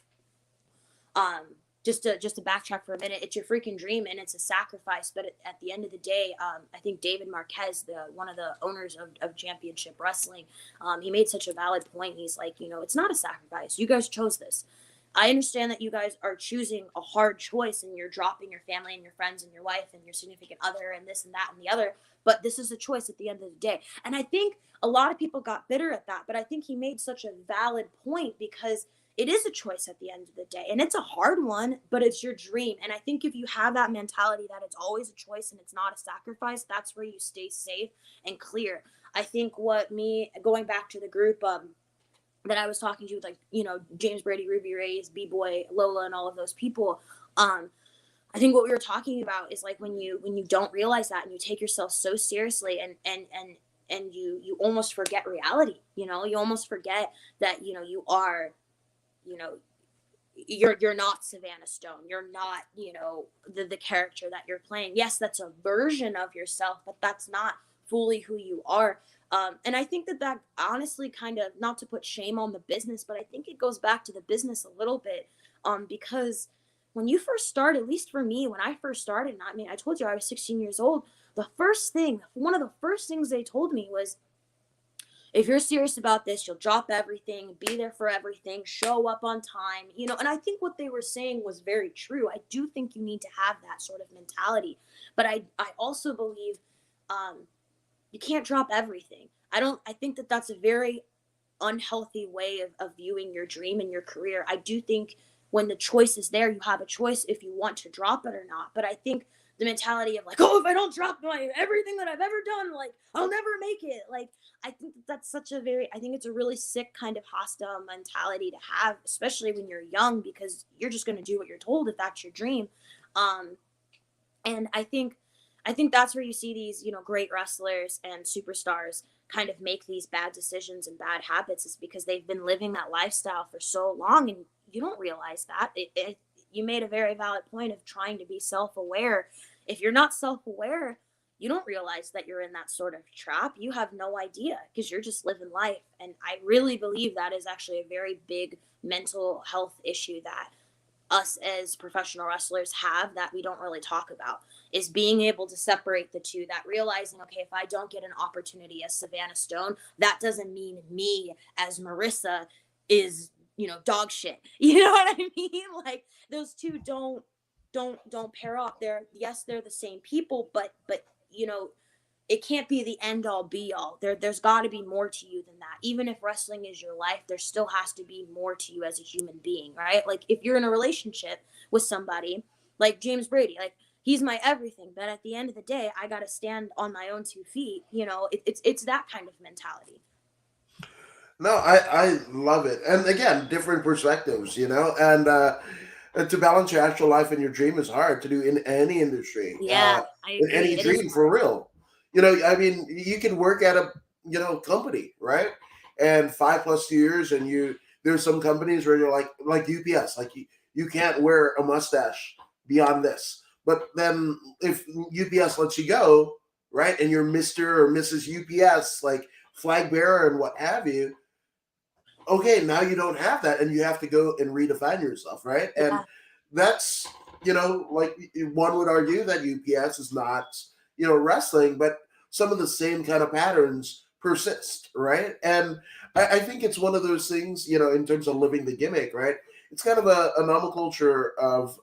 um just to backtrack for a minute, it's your freaking dream and it's a sacrifice, but at the end of the day, I think David Marquez, the one of the owners of Championship Wrestling, he made such a valid point. He's like, it's not a sacrifice, you guys chose this. I understand that you guys are choosing a hard choice and you're dropping your family and your friends and your wife and your significant other and this and that and the other, but this is a choice at the end of the day. And I think a lot of people got bitter at that, but I think he made such a valid point, because it is a choice at the end of the day, and it's a hard one, but it's your dream. And I think if you have that mentality that it's always a choice and it's not a sacrifice, that's where you stay safe and clear. I think what me going back to the group that I was talking to, like, James Brady, Ruby Reyes, B-Boy, Lola, and all of those people, I think what we were talking about is like when you don't realize that and you take yourself so seriously, and you almost forget reality. You almost forget that you are, you know you're not Savanna Stone. You're not, the character that you're playing. Yes, that's a version of yourself, but that's not fully who you are. And I think that honestly, kind of, not to put shame on the business, but I think it goes back to the business a little bit, because when you first start, at least for me, when I first started, and I mean, I told you I was 16 years old. One of the first things they told me was, if you're serious about this, you'll drop everything, be there for everything, show up on time, And I think what they were saying was very true. I do think you need to have that sort of mentality. But I also believe, you can't drop everything. I think that that's a very unhealthy way of viewing your dream and your career. I do think when the choice is there, you have a choice if you want to drop it or not. But I think the mentality of like, oh, if I don't drop my everything that I've ever done, like, I'll never make it. Like, I think that's I think it's a really sick kind of hostile mentality to have, especially when you're young, because you're just going to do what you're told if that's your dream. Um, and I think that's where you see these, great wrestlers and superstars kind of make these bad decisions and bad habits, is because they've been living that lifestyle for so long, and you don't realize that. You made a very valid point of trying to be self-aware. If you're not self-aware, you don't realize that you're in that sort of trap. You have no idea, because you're just living life. And I really believe that is actually a very big mental health issue that us as professional wrestlers have, that we don't really talk about, is being able to separate the two, that realizing, okay, if I don't get an opportunity as Savanna Stone, that doesn't mean me as Marissa is, dog shit. You know what I mean? Like, those two don't pair off. They're the same people, but it can't be the end all be all. There's got to be more to you than that. Even if wrestling is your life, there still has to be more to you as a human being, right? Like, if you're in a relationship with somebody like James Brady, like, he's my everything, but at the end of the day, I got to stand on my own 2 feet. It's that kind of mentality. No, I love it. And again, different perspectives, and to balance your actual life and your dream is hard to do in any industry, Yeah, I in agree. any It is dream for hard. real. I mean, you can work at a, company, right? And 5 plus years, and there's some companies where you're like UPS, like you can't wear a mustache beyond this. But then if UPS lets you go, right, and you're Mr. or Mrs. UPS, like flag bearer and what have you, okay, now you don't have that, and you have to go and redefine yourself, right? And Yeah, that's, like, one would argue that UPS is not, wrestling, but some of the same kind of patterns persist, right? And I think it's one of those things, in terms of living the gimmick, right? It's kind of a monoculture of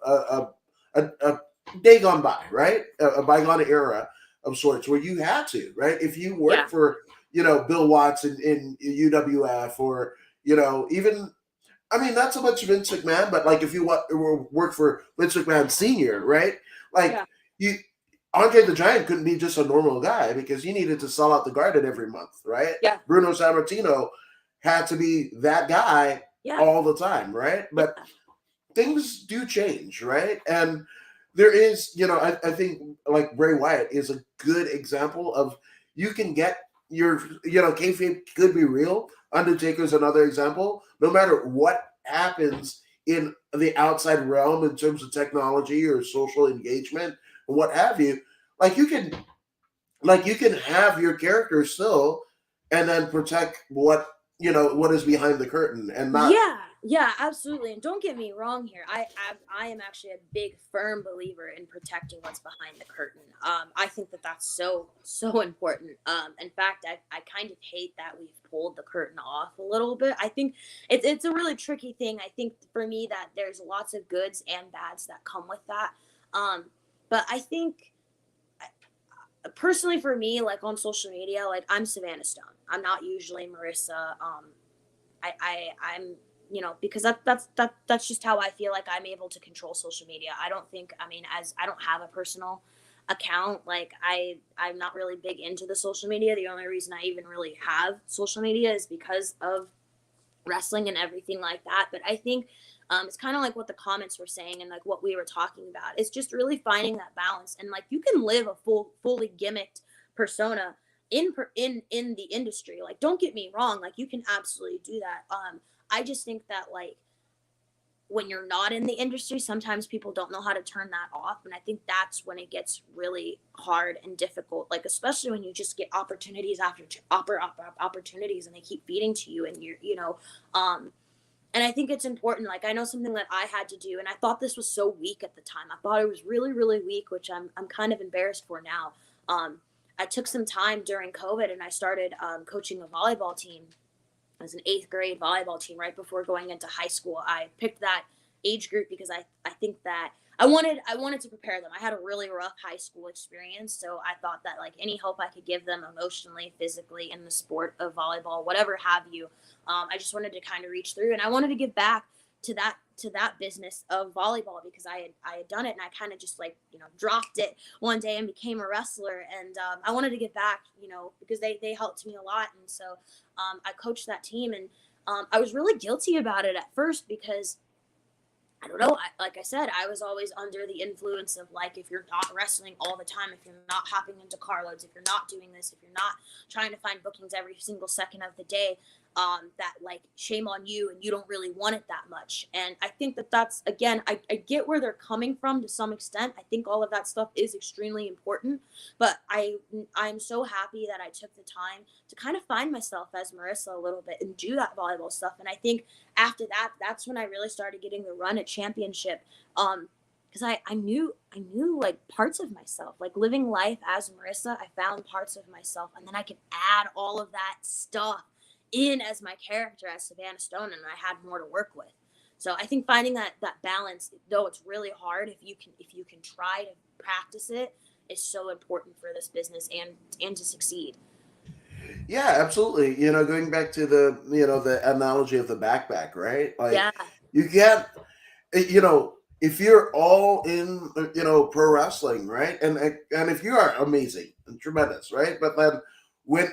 a day gone by, right? A bygone era of sorts, where you had to, right? If you yeah, work for, Bill Watts in UWF, or even, I mean, not so much Vince McMahon, but like if you work for Vince McMahon Senior, right? Like, yeah, you, Andre the Giant couldn't be just a normal guy, because he needed to sell out the Garden every month, right? yeah, Bruno Sammartino had to be that guy yeah, all the time, right? But yeah, things do change, right? And there is, I think like Bray Wyatt is a good example of, you can get your, kayfabe could be real. Undertaker's another example. No matter what happens in the outside realm in terms of technology or social engagement and what have you, like you can have your character still, and then protect what is behind the curtain and not. Yeah, yeah, absolutely. And don't get me wrong here. I am actually a big firm believer in protecting what's behind the curtain. I think that that's so important. In fact, I kind of hate that we've pulled the curtain off a little bit. I think it's a really tricky thing. I think for me that there's lots of goods and bads that come with that. Um, but I think personally for me, like on social media, like I'm Savanna Stone. I'm not usually Marissa. I'm because that's just how I feel like I'm able to control social media. I don't think I mean as I don't have a personal account. Like I'm not really big into the social media. The only reason I even really have social media is because of wrestling and everything like that. But I think it's kind of like what the comments were saying and like what we were talking about. It's just really finding that balance, and like you can live a fully gimmicked persona in the industry. Like don't get me wrong, like you can absolutely do that. I just think that like when you're not in the industry, sometimes people don't know how to turn that off, and I think that's when it gets really hard and difficult. Like especially when you just get opportunities after opportunities, and they keep feeding to you, and um, and I think it's important. Like I know something that I had to do, and I thought this was so weak at the time. I thought it was really really weak, which I'm kind of embarrassed for now. I took some time during COVID, and I started coaching a volleyball team. I was an eighth grade volleyball team right before going into high school. I picked that age group because I think that I wanted to prepare them. I had a really rough high school experience, so I thought that like any hope I could give them emotionally, physically, in the sport of volleyball, whatever have you, I just wanted to kind of reach through, and I wanted to give back to that business of volleyball because I had done it, and I kind of just like dropped it one day and became a wrestler, and I wanted to give back because they helped me a lot, and so I coached that team, and I was really guilty about it at first because I don't know. Like I said, I was always under the influence of like, if you're not wrestling all the time, if you're not hopping into carloads, if you're not doing this, if you're not trying to find bookings every single second of the day, that like shame on you and you don't really want it that much. And I think that that's, again, I get where they're coming from to some extent. I think all of that stuff is extremely important, but I'm so happy that I took the time to kind of find myself as Marissa a little bit and do that volleyball stuff. And I think after that, that's when I really started getting the run at championship. Because I knew like parts of myself, like living life as Marissa, I found parts of myself, and then I could add all of that stuff in as my character as Savanna Stone, and I had more to work with. So I think finding that balance, though it's really hard, if you can try to practice it, is so important for this business and to succeed. Yeah, absolutely. Going back to the analogy of the backpack, right? Like Yeah, you can't, if you're all in, pro wrestling, right? And if you are amazing and tremendous, right? But then when,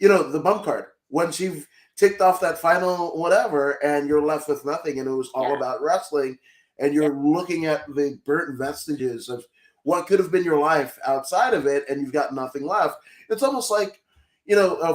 the bump card, once you've ticked off that final whatever, and you're left with nothing, and it was all yeah, about wrestling, and yeah, you're looking at the burnt vestiges of what could have been your life outside of it, and you've got nothing left. It's almost like,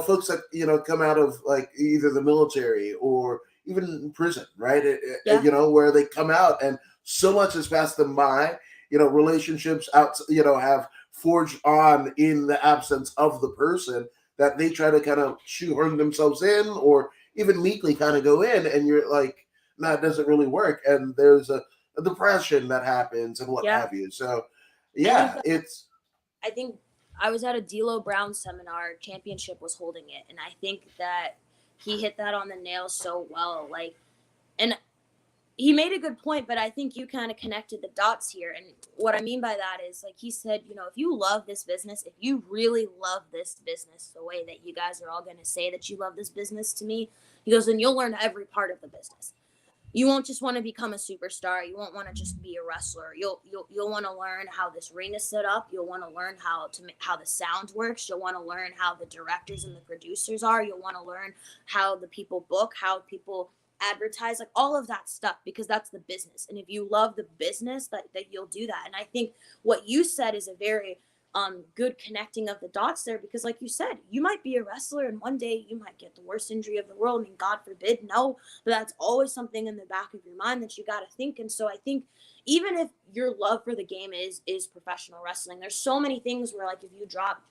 folks that come out of like either the military or even prison, right? yeah, Where they come out and so much has passed them by. Relationships out, have forged on in the absence of the person, that they try to kind of shoehorn themselves in, or even meekly kind of go in, and you're like, no, it doesn't really work. And there's a depression that happens and what yeah. have you. So, I think yeah, that it's I think I was at a D'Lo Brown seminar. Championship was holding it, and I think that he hit that on the nail so well. Like, and he made a good point, but I think you kind of connected the dots here. And what I mean by that is, like he said, if you love this business, if you really love this business the way that you guys are all going to say that you love this business to me, he goes, then you'll learn every part of the business. You won't just want to become a superstar. You won't want to just be a wrestler. You'll want to learn how this ring is set up. You'll want to learn how the sound works. You'll want to learn how the directors and the producers are. You'll want to learn how the people book, how people advertise, like all of that stuff, because that's the business. And if you love the business, that you'll do that. And I think what you said is a very good connecting of the dots there, because like you said, you might be a wrestler and one day you might get the worst injury of the world. I mean, God forbid, no, but that's always something in the back of your mind that you got to think. And so I think even if your love for the game is professional wrestling, there's so many things where, like, if you drop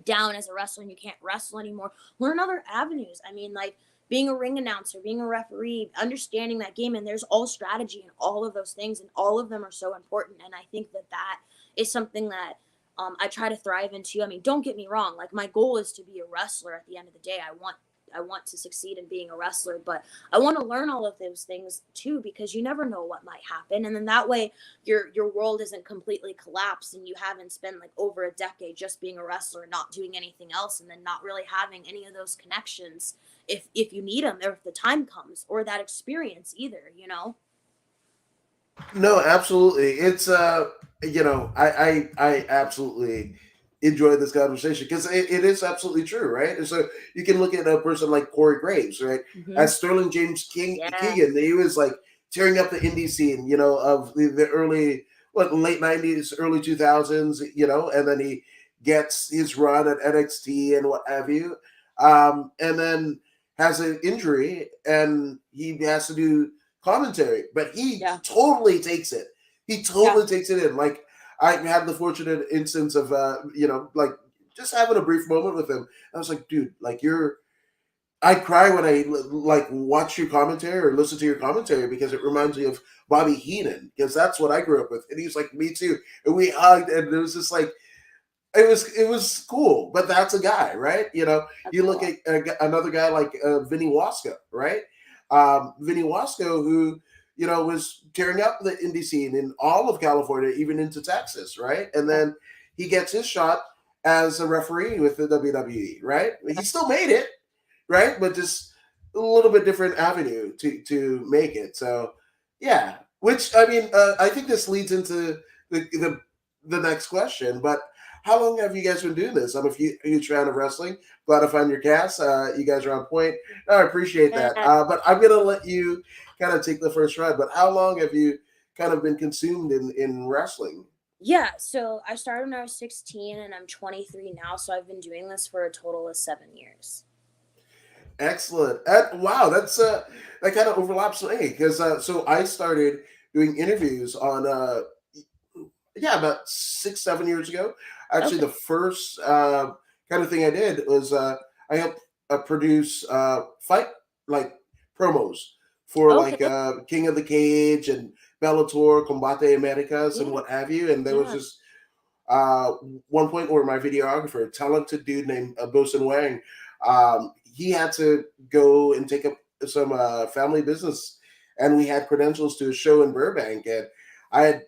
down as a wrestler and you can't wrestle anymore, learn other avenues. I mean, like, being a ring announcer, being a referee, understanding that game, and there's all strategy in all of those things, and all of them are so important. And I think that that is something that I try to thrive into. I mean, don't get me wrong, like, my goal is to be a wrestler. At the end of the day, I want to succeed in being a wrestler, but I want to learn all of those things too, because you never know what might happen. And then that way your world isn't completely collapsed and you haven't spent like over a decade just being a wrestler, not doing anything else, and then not really having any of those connections if you need them, or if the time comes, or that experience either, you know. No, absolutely. It's I absolutely enjoy this conversation because it is absolutely true, right? And so you can look at a person like Corey Graves, right? Mm-hmm. As Sterling James Yeah. Keegan, he was like tearing up the indie scene, of the early late '90s, early 2000s, and then he gets his run at NXT and what have you, and then has an injury and he has to do commentary, but he Yeah. totally takes it. He Yeah. totally takes it in. Like I had the fortunate instance of like just having a brief moment with him. I was like, dude, like you're. I cry when I like watch your commentary or listen to your commentary because it reminds me of Bobby Heenan because that's what I grew up with, and he's like me too, and we hugged, and it was just like it was cool, but that's a guy, right? That's You a look lot. at another guy like Vinny Wasco, right? Vinny Wasco, who was tearing up the indie scene in all of California, even into Texas, right? And Yeah. then he gets his shot as a referee with the WWE, right? He still made it, right? But just a little bit different avenue to make it. So, yeah. Which I mean, I think this leads into the next question. But how long have you guys been doing this? I'm a huge fan of wrestling. Glad to find your cast. You guys are on point. I appreciate that. Yeah. But I'm gonna let you kind of take the first ride. But how long have you kind of been consumed in wrestling? Yeah, so I started when I was 16 and I'm 23 now, so I've been doing this for a total of 7 years. Excellent. And wow, that kind of overlaps with me because so I started doing interviews on yeah, about 6 7 years ago. Actually, Okay. the first kind of thing I did was I helped produce fight like promos for like Okay. King of the Cage and Bellator, Combate Americas, and Yeah. what have you. And there was Yeah. this uh, one point where my videographer, a talented dude named Bosun Wang, he had to go and take up some family business, and we had credentials to a show in Burbank, and I had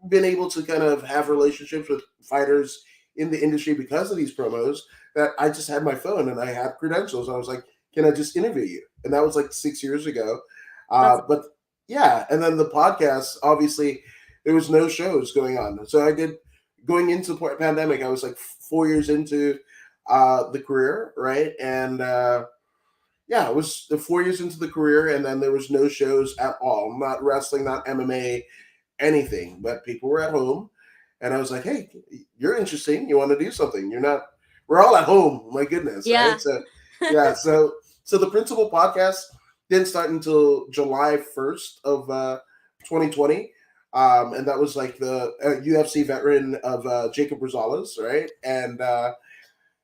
been able to kind of have relationships with fighters in the industry because of these promos that I just had my phone and I had credentials. I was like, can I just interview you? And that was like 6 years ago. That's But yeah, and then the podcast, obviously, there was no shows going on. So I did going into the pandemic. I was like 4 years into the career, right? And yeah, it was the 4 years into the career, and then there was no shows at all. Not wrestling, not MMA, anything. But people were at home, and I was like, "Hey, you're interesting. You want to do something? You're not. We're all at home. My goodness, right?" yeah. So, yeah. So the principal podcast didn't start until July 1st of 2020, and that was like the UFC veteran of Jacob Rosales, right? And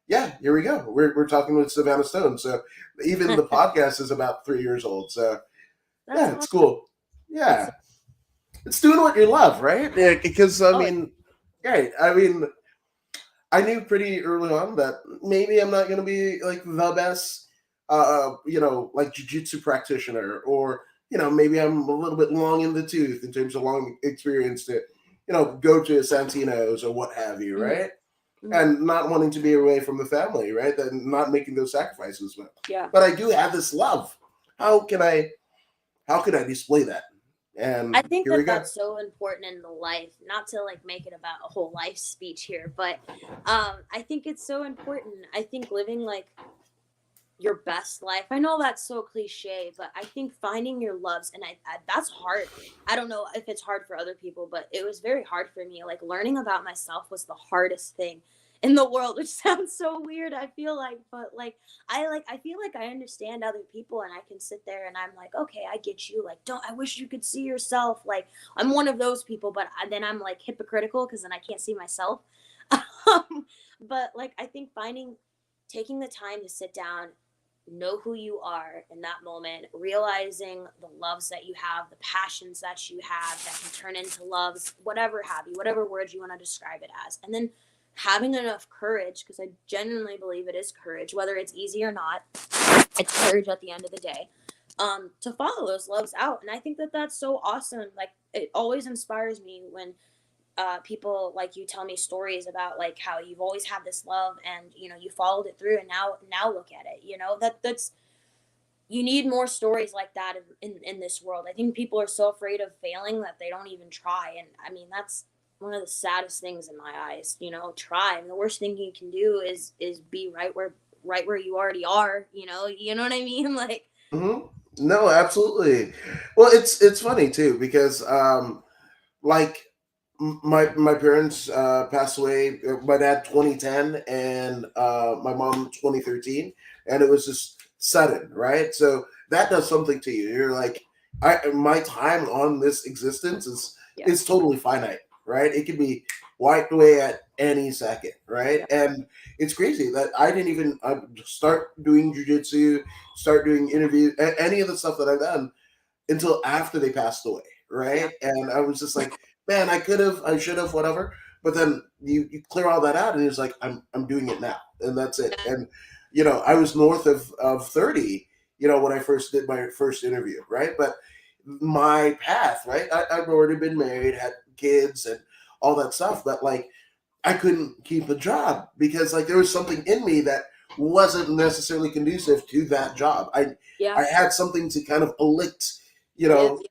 yeah, here we go. We're talking with Savanna Stone. So even the podcast is about 3 years old. So That's yeah, it's awesome. cool. That's Yeah, it's doing what you love, right? Yeah, because I oh mean, right. I mean, I knew pretty early on that maybe I'm not going to be like the best, like jujitsu practitioner, or maybe I'm a little bit long in the tooth in terms of long experience to, go to a Santino's or what have you, hmm right? hmm And not wanting to be away from the family, right? And not making those sacrifices, yeah. but I do have this love. How can I? How could I display that? I And think here we that go. that's so important in the life, not to like make it about a whole life speech here, but I think it's so important. I think living like your best life. I know that's so cliche, but I think finding your loves, and that's hard. I don't know if it's hard for other people, but it was very hard for me. Like learning about myself was the hardest thing in the world, which sounds so weird. I feel like, but I feel like I understand other people, and I can sit there and I'm like, okay, I get you. Like, don't I wish you could see yourself? Like, I'm one of those people, but then I'm like hypocritical because then I can't see myself. But like, I think taking the time to sit down, know who you are in that moment, realizing the loves that you have, the passions that you have that can turn into loves, whatever have you, whatever words you want to describe it as. And then having enough courage, because I genuinely believe it is courage, whether it's easy or not, it's courage at the end of the day, to follow those loves out. And I think that that's so awesome. Like, it always inspires me when people like you tell me stories about like how you've always had this love and you followed it through, and now look at it. That's you need more stories like that in this world. I think people are so afraid of failing that they don't even try, and I mean that's one of the saddest things in my eyes. Try. I mean, the worst thing you can do is be right where you already are. You know what I mean? Like, Hmm. No, absolutely. Well, it's funny too because like my parents passed away. My dad 2010 and my mom 2013, and it was just sudden, right? So that does something to you. You're like, my time on this existence yeah, is totally finite, right? It can be wiped away at any second, right? yeah, And it's crazy that I didn't even start doing jujitsu, start doing interviews, any of the stuff that I've done until after they passed away, yeah, right? And I was just like, man, I could have, I should have, whatever. But then you clear all that out, and it's like I'm doing it now, and that's it. And I was north of 30, when I first did my first interview, right? But my path, right? I've already been married, had kids, and all that stuff, but like I couldn't keep a job because like there was something in me that wasn't necessarily conducive to that job. yeah. I had something to kind of elect, you Give. know,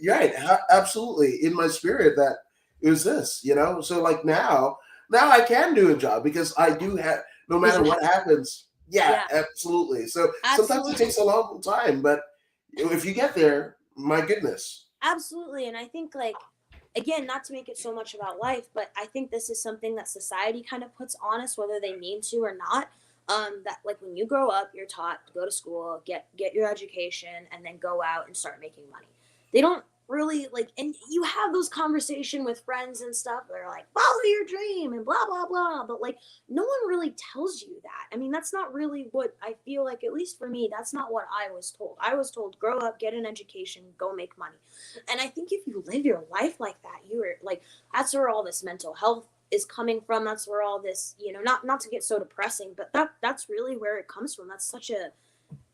right, absolutely in my spirit that it was this. So like now I can do a job because I do have no Because matter you have. what happens. Yeah, Yeah, absolutely. So sometimes it absolutely. takes a long time, but if you get there, my goodness. Absolutely. And I think, like, again, not to make it so much about life, but I think this is something that society kind of puts on us, whether they mean to or not. That like when you grow up, you're taught to go to school, get your education, and then go out and start making money. They don't really like, and you have those conversation with friends and stuff. They're like, follow your dream and blah blah blah. But like, no one really tells you that. I mean, that's not really what I feel like. At least for me, that's not what I was told. I was told, grow up, get an education, go make money. And I think if you live your life like that, you are like, that's where all this mental health is coming from. That's where all this, not to get so depressing, but that's really where it comes from. That's such a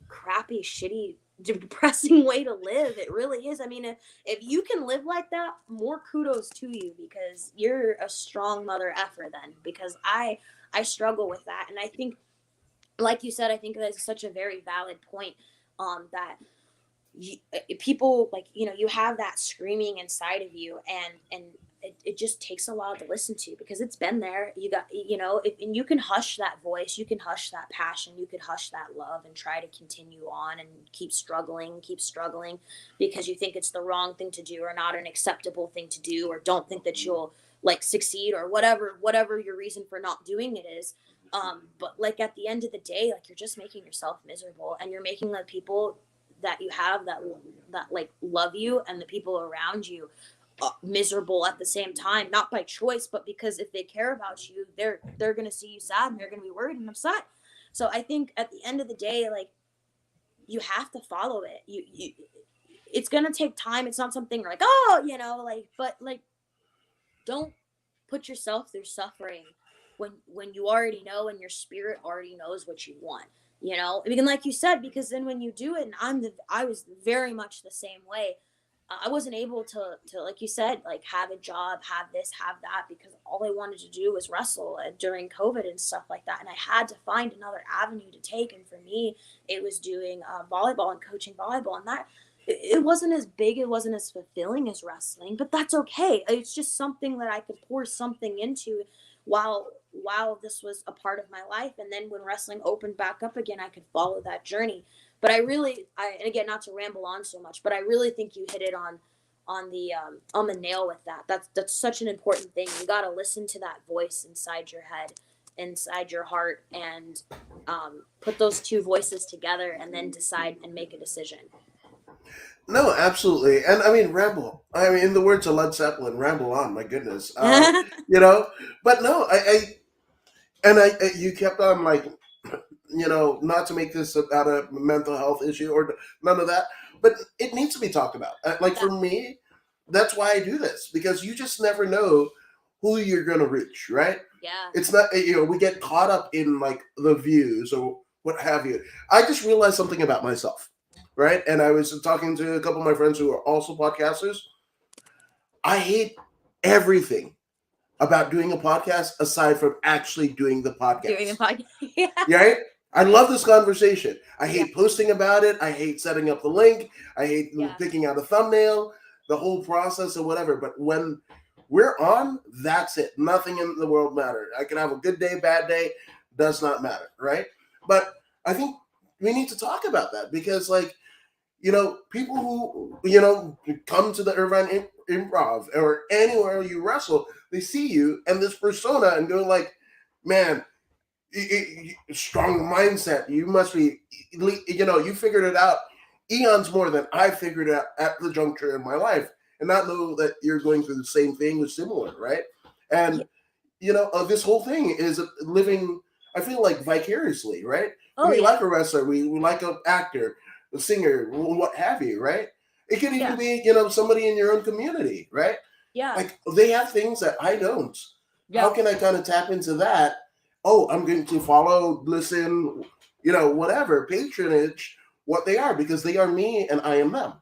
crappy, shitty, depressing way to live. It really is. I mean, if you can live like that, more kudos to you, because you're a strong mother effer then, because I struggle with that. And I think, like you said, I think that's such a very valid point, that people, like, you have that screaming inside of you, and it just takes a while to listen to, because it's been there. You got, and you can hush that voice, you can hush that passion, you could hush that love, and try to continue on and keep struggling because you think it's the wrong thing to do, or not an acceptable thing to do, or don't think that you'll like succeed, or whatever your reason for not doing it is. But like at the end of the day, like, you're just making yourself miserable, and you're making the people that you have that like love you, and the people around you, miserable at the same time, not by choice, but because if they care about you, they're gonna see you sad, and they're gonna be worried and upset. So I think at the end of the day, like, you have to follow it. It's gonna take time. It's not something like, oh, like, but like, don't put yourself through suffering when you already know, and your spirit already knows what you want. I mean, like you said, because then when you do it, and I was very much the same way. I wasn't able to, like you said, like, have a job, have this, have that, because all I wanted to do was wrestle during COVID and stuff like that, and I had to find another avenue to take. And for me, it was doing volleyball and coaching volleyball, and that, it wasn't as big, it wasn't as fulfilling as wrestling, but that's okay. It's just something that I could pour something into while wow, this was a part of my life. And then when wrestling opened back up again, I could follow that journey. But and again, not to ramble on so much, but I really think you hit it on the nail with that. That's such an important thing. You got to listen to that voice inside your head, inside your heart, and put those two voices together, and then decide and make a decision. No, absolutely. And I mean, ramble. I mean, in the words of Led Zeppelin, ramble on, my goodness. You know, but no, you kept on like, not to make this about a mental health issue or none of that, but it needs to be talked about. Like Yeah, for me, that's why I do this because you just never know who you're going to reach, right? yeah, It's not, we get caught up in like the views or what have you. I just realized something about myself, right? And I was talking to a couple of my friends who are also podcasters. I hate everything about doing a podcast aside from actually doing the doing a podcast. podcast. Yeah, Right? I love this conversation. I yeah, hate posting about it. I hate setting up the link. I hate yeah, picking out a thumbnail, the whole process or whatever. But when we're on, that's it. Nothing in the world matters. I can have a good day, bad day, does not matter, right? But I think we need to talk about that because, like, people who, come to the Irvine Improv or anywhere you wrestle, they see you and this persona and go like, man, strong mindset. You must be, you figured it out eons more than I figured it out at the juncture in my life, and not know that you're going through the same thing or similar, right? yeah. And this whole thing is living. I feel like vicariously, right? Oh We yeah, like a wrestler, we like an actor, a singer, what have you, right? It could even yeah, be, somebody in your own community, right? yeah, Like they have things that I don't. How yeah. can I kind of tap into that? Oh, I'm going to follow, listen, whatever, patronage, what they are, because they are me and I am them.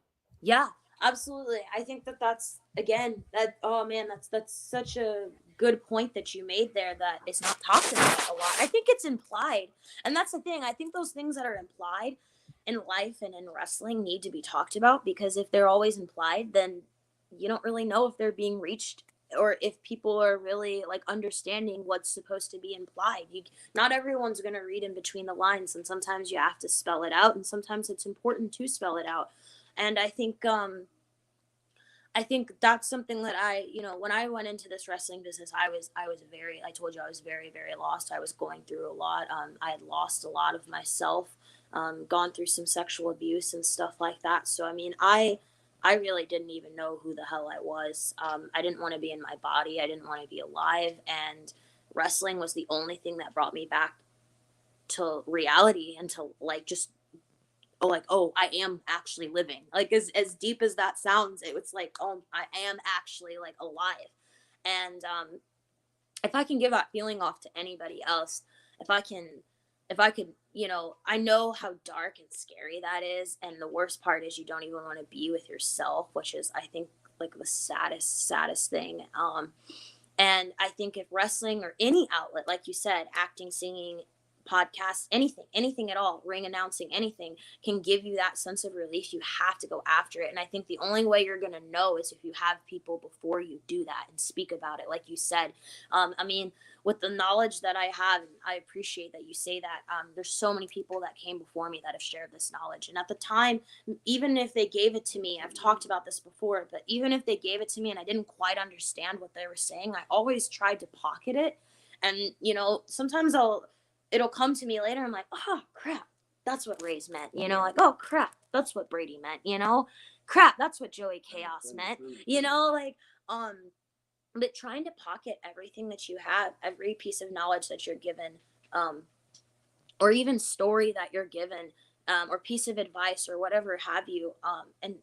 Yeah, absolutely. I think that that's again that oh man, that's such a good point that you made there that it's not talked about a lot. I think it's implied. And that's the thing. I think those things that are implied in life and in wrestling need to be talked about because if they're always implied, then you don't really know if they're being reached or if people are really like understanding what's supposed to be implied. Not everyone's going to read in between the lines and sometimes you have to spell it out and sometimes it's important to spell it out. And I think that's something that when I went into this wrestling business, I told you I was very, very lost. I was going through a lot. I had lost a lot of myself, gone through some sexual abuse and stuff like that. So, I mean, I really didn't even know who the hell I was. I didn't want to be in my body. I didn't want to be alive. And wrestling was the only thing that brought me back to reality and to like just like oh I am actually living like as deep as that sounds it was like oh I am actually like alive and if I can give that feeling off to anybody else if I can if I could I know how dark and scary that is and the worst part is you don't even want to be with yourself which is I think like the saddest thing and I think if wrestling or any outlet, like you said, acting, singing, podcasts, anything at all, ring announcing, anything can give you that sense of relief, you have to go after it. And I think the only way you're going to know is if you have people before you do that and speak about it, like you said. I mean, with the knowledge that I have, and I appreciate that you say that, there's so many people that came before me that have shared this knowledge. And at the time, even if they gave it to me, I've talked about this before, but even if they gave it to me and I didn't quite understand what they were saying, I always tried to pocket it. And, sometimes it'll come to me later. I'm like, oh, crap. That's what Ray's meant, like, oh, crap. That's what Brady meant, crap. That's what Joey Chaos meant, like, um, but trying to pocket everything that you have, every piece of knowledge that you're given, um, or even story that you're given or piece of advice or whatever have you and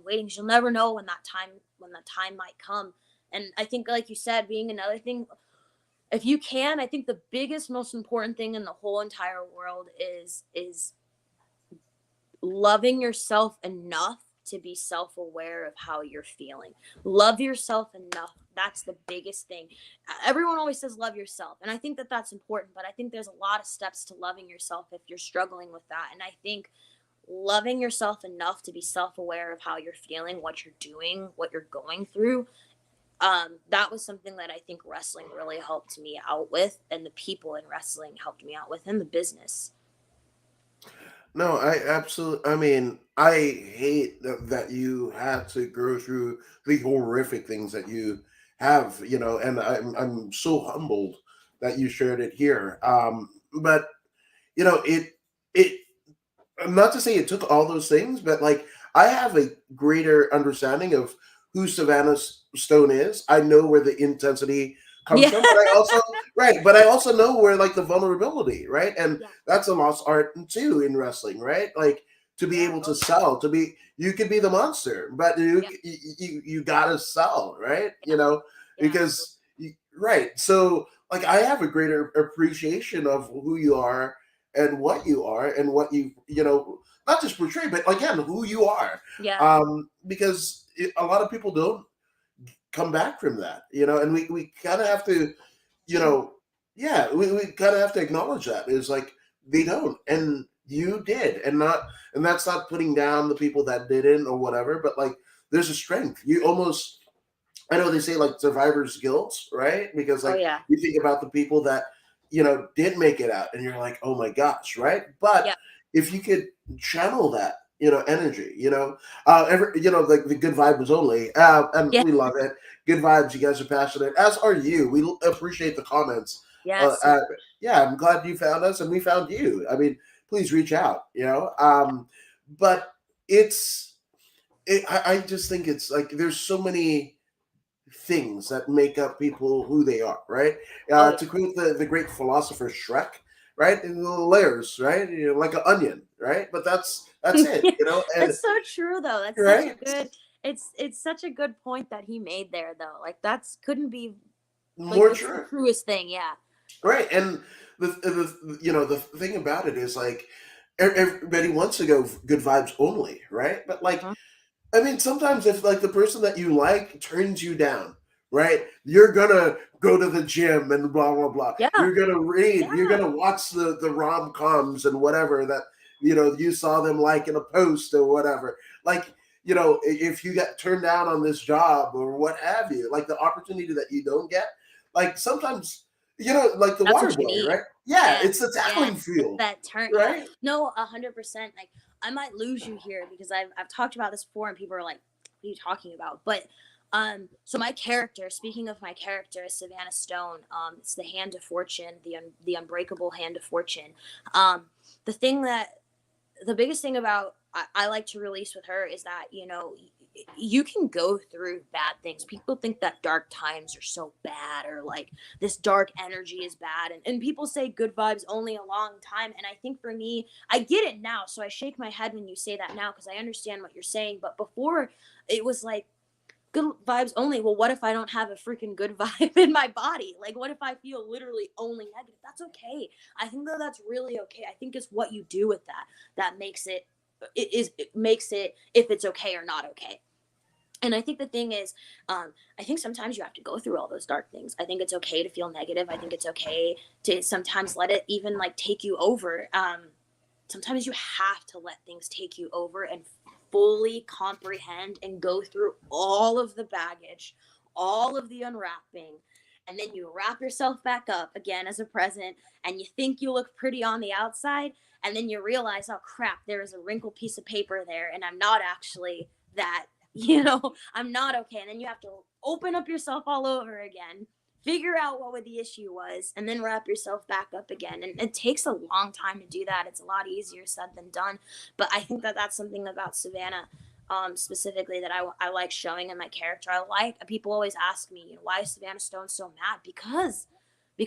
waiting 'cause you'll never know when that time might come and I think like you said being another thing if you can I think the biggest most important thing in the whole entire world is loving yourself enough to be self-aware of how you're feeling. Love yourself enough. That's the biggest thing. Everyone always says love yourself, and I think that that's important, but I think there's a lot of steps to loving yourself if you're struggling with that. And I think loving yourself enough to be self-aware of how you're feeling, what you're doing, what you're going through that was something that I think wrestling really helped me out with, and the people in wrestling helped me out with, and the business. No, I absolutely. I mean, I hate that you had to go through the horrific things that you have, and I'm so humbled that you shared it here. But it not to say it took all those things, but like I have a greater understanding of who Savannah Stone is. I know where the intensity comes Yeah. from, but I also right, but I also know where like the vulnerability, right? And Yeah. that's a lost art too in wrestling, right? Like to be Yeah. able to Oh yeah. sell, to be you could be the monster, but Yeah. you gotta sell, right? Yeah. Yeah. Absolutely. Because right. So like I have a greater appreciation of who you are and what you are and what you not just portray but again who you are, Yeah. because a lot of people don't come back from that, and we kind of have to, you True. know yeah, we kind of have to acknowledge that it's like they don't, and you did, and that's not putting down the people that didn't or whatever, but like there's a strength you almost. I know they say like survivor's guilt, right? Because Oh like yeah. you think about the people that did make it out, and you're like, oh my gosh, right? But Yeah. if you could channel that, energy, like the good vibe was only, and Yeah. we love it. Good vibes. You guys are passionate, as are you. We appreciate the comments. Uh, Yes. uh, yeah, I'm glad you found us, and we found you. I mean, please reach out. But it's. I just think it's like there's so many things that make up people who they are, right? Oh yeah. To quote the great philosopher Shrek, right? In the layers, right? Like an onion, right? But that's it, Yeah, and that's so true though. That's such a right, good it's such a good point that he made there though. Like that's couldn't be like more the true, truest thing. Yeah. right? And the thing about it is like everybody wants to go good vibes only, right? But like Mhm. I mean, sometimes if like the person that you like turns you down, right? You're gonna go to the gym and blah blah blah. Yeah. You're gonna read. You're Yeah. gonna watch the rom coms and whatever that you saw them like in a post or whatever. Like if you get turned down on this job or what have you, like the opportunity that you don't get, like sometimes like the That's water what you boy, need. right? Yeah, Yeah. it's the Yeah. tackling field, That turn. Yeah. right? No, 100%. Like I might lose you here because I've talked about this before and people are like, "What are you talking about?" But so my character, speaking of my character, is Savannah Stone. It's the Hand of Fortune, the unbreakable Hand of Fortune. Um, the thing that the biggest thing about I like to release with her is that you can go through bad things. People think that dark times are so bad or like this dark energy is bad, and people say good vibes only a long time, and I think for me I get it now, so I shake my head when you say that now because I understand what you're saying, but before it was like good vibes only. Well, what if I don't have a freaking good vibe in my body? Like, what if I feel literally only negative? That's okay. I think that that's really okay. I think it's what you do with that that makes it makes it if it's okay or not okay. And I think the thing is, I think sometimes you have to go through all those dark things. I think it's okay to feel negative. I think it's okay to sometimes let it even like take you over. Sometimes you have to let things take you over and fully comprehend and go through all of the baggage, all of the unwrapping. And then you wrap yourself back up again as a present, and you think you look pretty on the outside. And then you realize, oh crap, there is a wrinkled piece of paper there, and I'm not actually that, I'm not okay. And then you have to open up yourself all over again, figure out what the issue was, and then wrap yourself back up again. And it takes a long time to do that. It's a lot easier said than done. But I think that that's something about Savannah, specifically, that I like showing in my character. I like people always ask me, why is Savannah Stone so mad? Because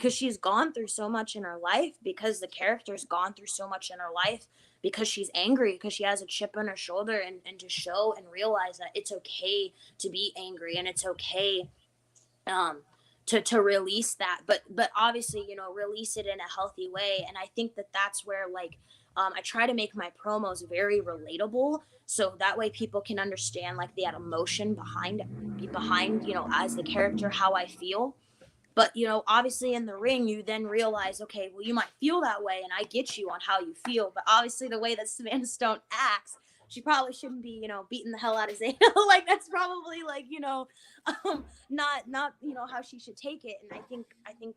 she's gone through so much in her life, because the character's gone through so much in her life, because she's angry, because she has a chip on her shoulder, and to show and realize that it's okay to be angry, and it's okay um to release that, but obviously release it in a healthy way. And I think that that's where like I try to make my promos very relatable, so that way people can understand like the emotion behind as the character, how I feel. But obviously in the ring you then realize, okay, well, you might feel that way and I get you on how you feel, but obviously the way that Savannah Stone acts she probably shouldn't be, beating the hell out of Zayn. Like that's probably like, not how she should take it. And I think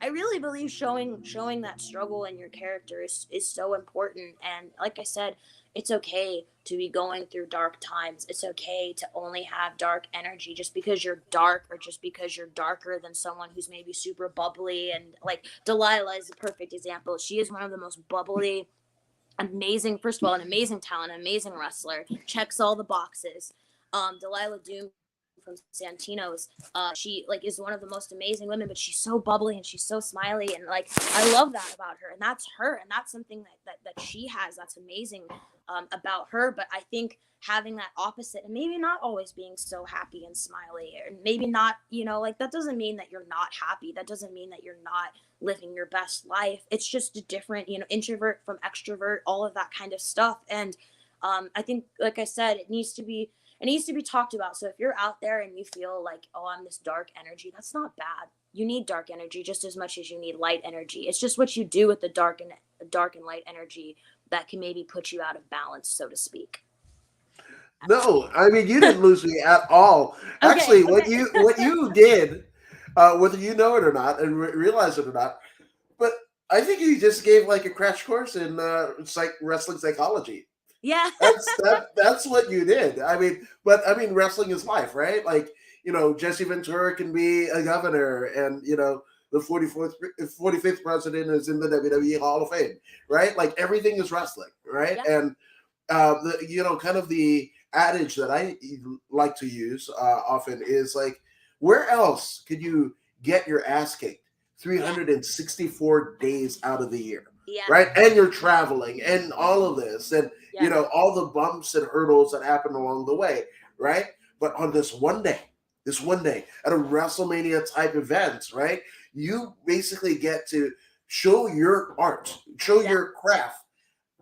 I really believe showing that struggle in your character is so important. And like I said, it's okay to be going through dark times. It's okay to only have dark energy. Just because you're dark, or just because you're darker than someone who's maybe super bubbly, and like Delilah is a perfect example. She is one of the most bubbly, amazing, first of all, an amazing talent, an amazing wrestler, checks all the boxes. Delilah Doom from Santino's, she like is one of the most amazing women, but she's so bubbly and she's so smiley, and like I love that about her, and that's her, and that's something that she has that's amazing about her. But I think having that opposite, and maybe not always being so happy and smiley, or maybe not, like that doesn't mean that you're not happy, that doesn't mean that you're not living your best life. It's just a different, introvert from extrovert, all of that kind of stuff. And I think, like I said, it needs to be talked about. So if you're out there and you feel like, oh, I'm this dark energy, that's not bad. You need dark energy just as much as you need light energy. It's just what you do with the dark and light energy that can maybe put you out of balance, so to speak. No, I mean you didn't lose me at all. Okay, Actually, what okay. you did, whether you know it or not and realize it or not, but I think you just gave like a crash course in wrestling psychology. Yeah. That's what you did. I mean, but I mean, wrestling is life, right? Like Jesse Ventura can be a governor, and the 45th president is in the WWE Hall of Fame, right? Like everything is wrestling, right? Yeah. And kind of the adage that I like to use often is like, where else could you get your ass kicked Yeah. 364 days out of the year, Yeah. right? And you're traveling and all of this, and Yeah. all the bumps and hurdles that happen along the way, right? But on this one day at a WrestleMania type event, right? You basically get to show your art, show Yeah. your craft,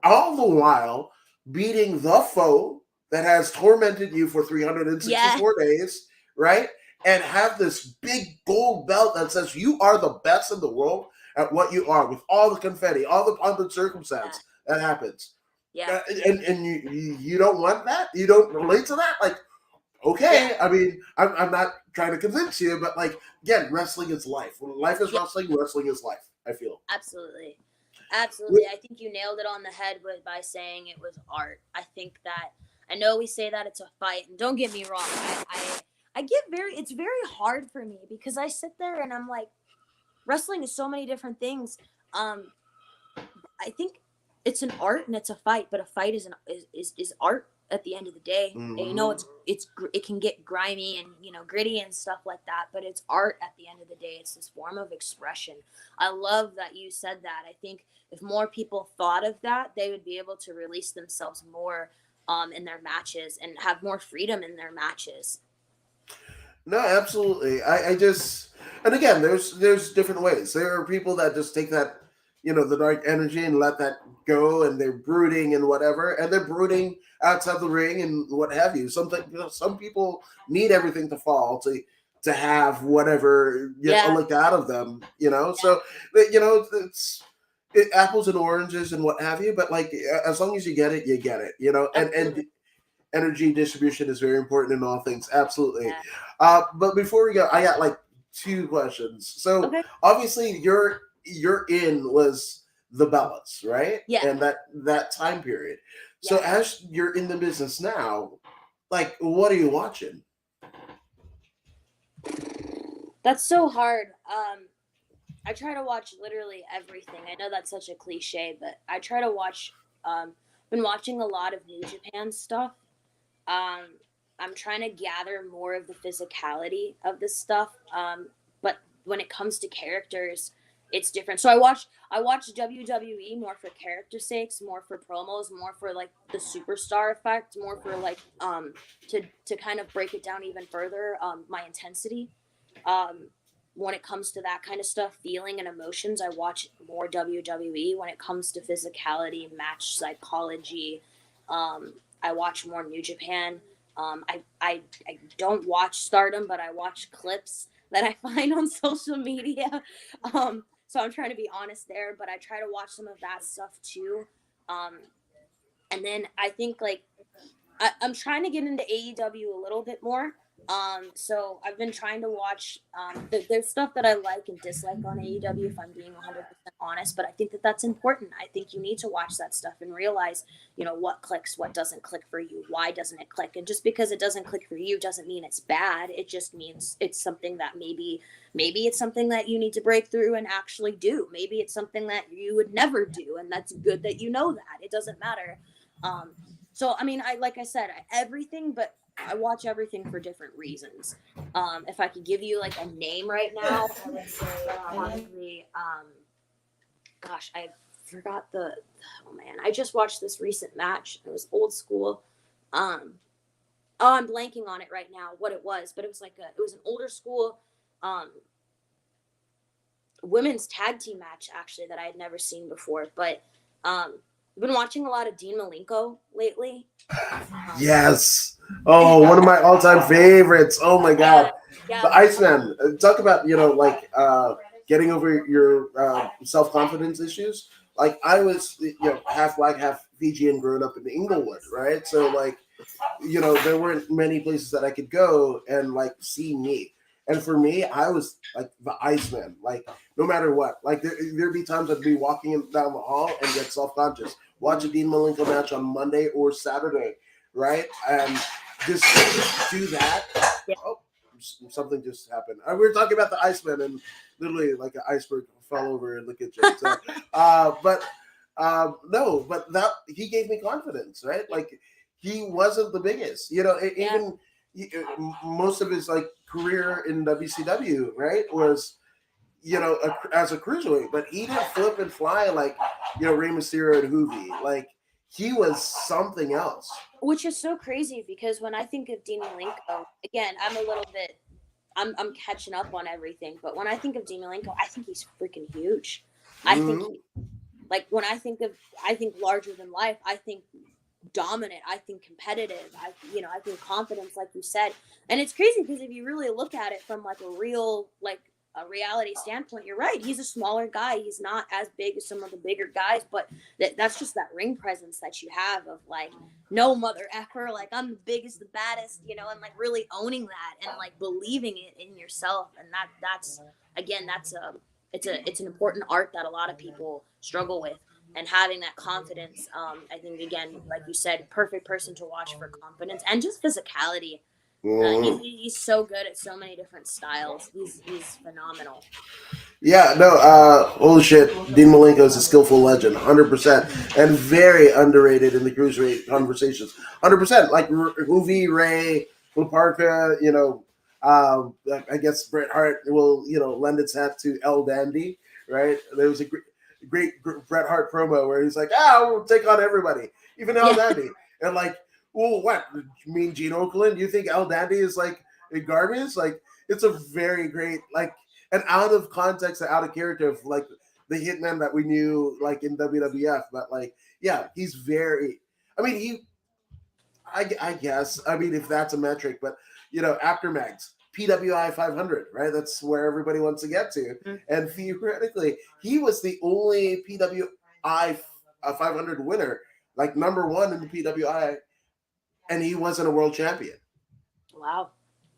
all the while beating the foe that has tormented you for Yeah. 364 days, right? And have this big gold belt that says you are the best in the world at what you are, with all the confetti, all the pomp and Yeah. circumstance that happens. Yeah. And you don't want that? You don't relate to that? Like, Yeah. okay, I mean, I'm not trying to convince you, but like, again, wrestling is life. When life is Yeah. wrestling, wrestling is life, I feel. Absolutely. Absolutely. I think you nailed it on the head by saying it was art. I think that, I know we say that it's a fight, and don't get me wrong. I get it's very hard for me because I sit there and I'm like, wrestling is so many different things. Um, I think it's an art and it's a fight, but a fight is art at the end of the day. And Mm-hmm. it can get grimy and gritty and stuff like that, but it's art at the end of the day. It's this form of expression. I love that you said that. I think if more people thought of that, they would be able to release themselves more in their matches and have more freedom in their matches. No, absolutely. I just, and again, there's different ways. There are people that just take that, the dark energy and let that go, and they're brooding and whatever, and they're brooding outside the ring and what have you. Some people need everything to fall to have whatever Yeah. looked out of them. Yeah. So apples and oranges and what have you. But like, as long as you get it, you get it. And Absolutely. energy distribution is very important in all things. Absolutely. Yeah. But before we go, I got like two questions. So Okay. obviously, your in was the Bellas, right? Yeah. And that time period. So Yeah. as you're in the business now, like, what are you watching? That's so hard. I try to watch literally everything. I know that's such a cliche, but I try to watch. Been watching a lot of New Japan stuff. Um, I'm trying to gather more of the physicality of this stuff. But when it comes to characters, it's different. So I watch WWE more for character sakes, more for promos, more for like the superstar effect, more for like to kind of break it down even further. My intensity. Um, when it comes to that kind of stuff, feeling and emotions, I watch more WWE. When it comes to physicality, match psychology, I watch more New Japan. I don't watch Stardom, but I watch clips that I find on social media. So I'm trying to be honest there, but I try to watch some of that stuff too. Um, And then I think like I'm trying to get into AEW a little bit more. So I've been trying to watch. There's stuff that I like and dislike on AEW, if I'm being 100% honest. But I think that that's important. I think you need to watch that stuff and realize, what clicks, what doesn't click for you, why doesn't it click, and just because it doesn't click for you doesn't mean it's bad. It just means it's something that maybe it's something that you need to break through and actually do. Maybe it's something that you would never do, and that's good that you know that. It doesn't matter. Um, so I mean, I like I said, everything, but I watch everything for different reasons. If I could give you like a name right now, I would say probably. Gosh, I forgot the. Oh man, I just watched this recent match. It was old school. Um, oh, I'm blanking on it right now. What it was, but it was like it was an older school. Um, Women's tag team match actually that I had never seen before, but I've been watching a lot of Dean Malenko lately. Um, Yes. Oh, one of my all-time favorites. Oh my yeah, God, yeah, the Iceman. Talk about like getting over your self-confidence issues. Like I was half black, half Fijian, growing up in Inglewood, right? So like there weren't many places that I could go and like see me. And for me, I was like the Iceman. Like no matter what, like there'd be times I'd be walking down the hall and get self conscious. Watch a Dean Malenko match on Monday or Saturday, right? And just do that. yeah. Oh, something just happened. We were talking about the Iceman, and literally like an iceberg fell over in the kitchen. So, but no, but that he gave me confidence, right? Like he wasn't the biggest. Yeah. Even most of his like career in WCW, right, was as a cruiserweight, but he didn't flip and fly like Rey Mysterio and Hoovy. Like he was something else. Which is so crazy because when I think of Dean Malenko, again, I'm a little bit, I'm catching up on everything, but when I think of Dean Malenko, I think he's freaking huge. I think Mm-hmm. he, like when I think larger than life. I think dominant. I think competitive. I think confidence, like you said. And it's crazy because if you really look at it from like a reality standpoint, you're right. He's a smaller guy. He's not as big as some of the bigger guys, but that's just that ring presence that you have of like, no mother effer, like I'm the biggest, the baddest, and like really owning that and like believing it in yourself. And that's again, it's an important art that a lot of people struggle with, and having that confidence. I think again, like you said, perfect person to watch for confidence and just physicality. Mm-hmm. He's so good at so many different styles. He's phenomenal. Yeah, no, holy shit. Dean Malenko is a skillful legend, 100%, and very underrated in the cruiserweight conversations. 100%, like Hoovy, Ray, Laparca, I guess Bret Hart will, lend its hat to El Dandy, right? There was a great Bret Hart promo where he's like, we'll take on everybody, even El Yeah, Dandy. And like, well, what? You mean Gene Okerlund? You think El Dandy is like a garbage? Like, it's a very great, like, and out of context and out of character of like the hitman that we knew like in WWF. But like, yeah, he's very. I mean, I guess. I mean, if that's a metric, but after Mags, PWI 500, right? That's where everybody wants to get to. mm, And theoretically, he was the only PWI 500 winner, like number one in the PWI, and he wasn't a world champion. wow.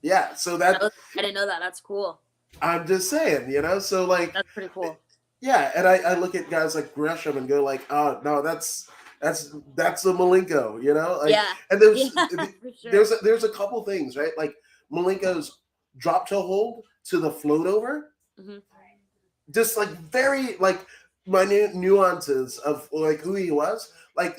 Yeah, so that I didn't know that. That's cool. I'm just saying, so like That's pretty cool. yeah, and I look at guys like Gresham and go like, oh no, that's the Malenko, like, Yeah, and yeah, there's for sure. there's a couple things, right? Like Malenko's drop toe hold to the float over, Hmm. just like very like minute nuances of like who he was. Like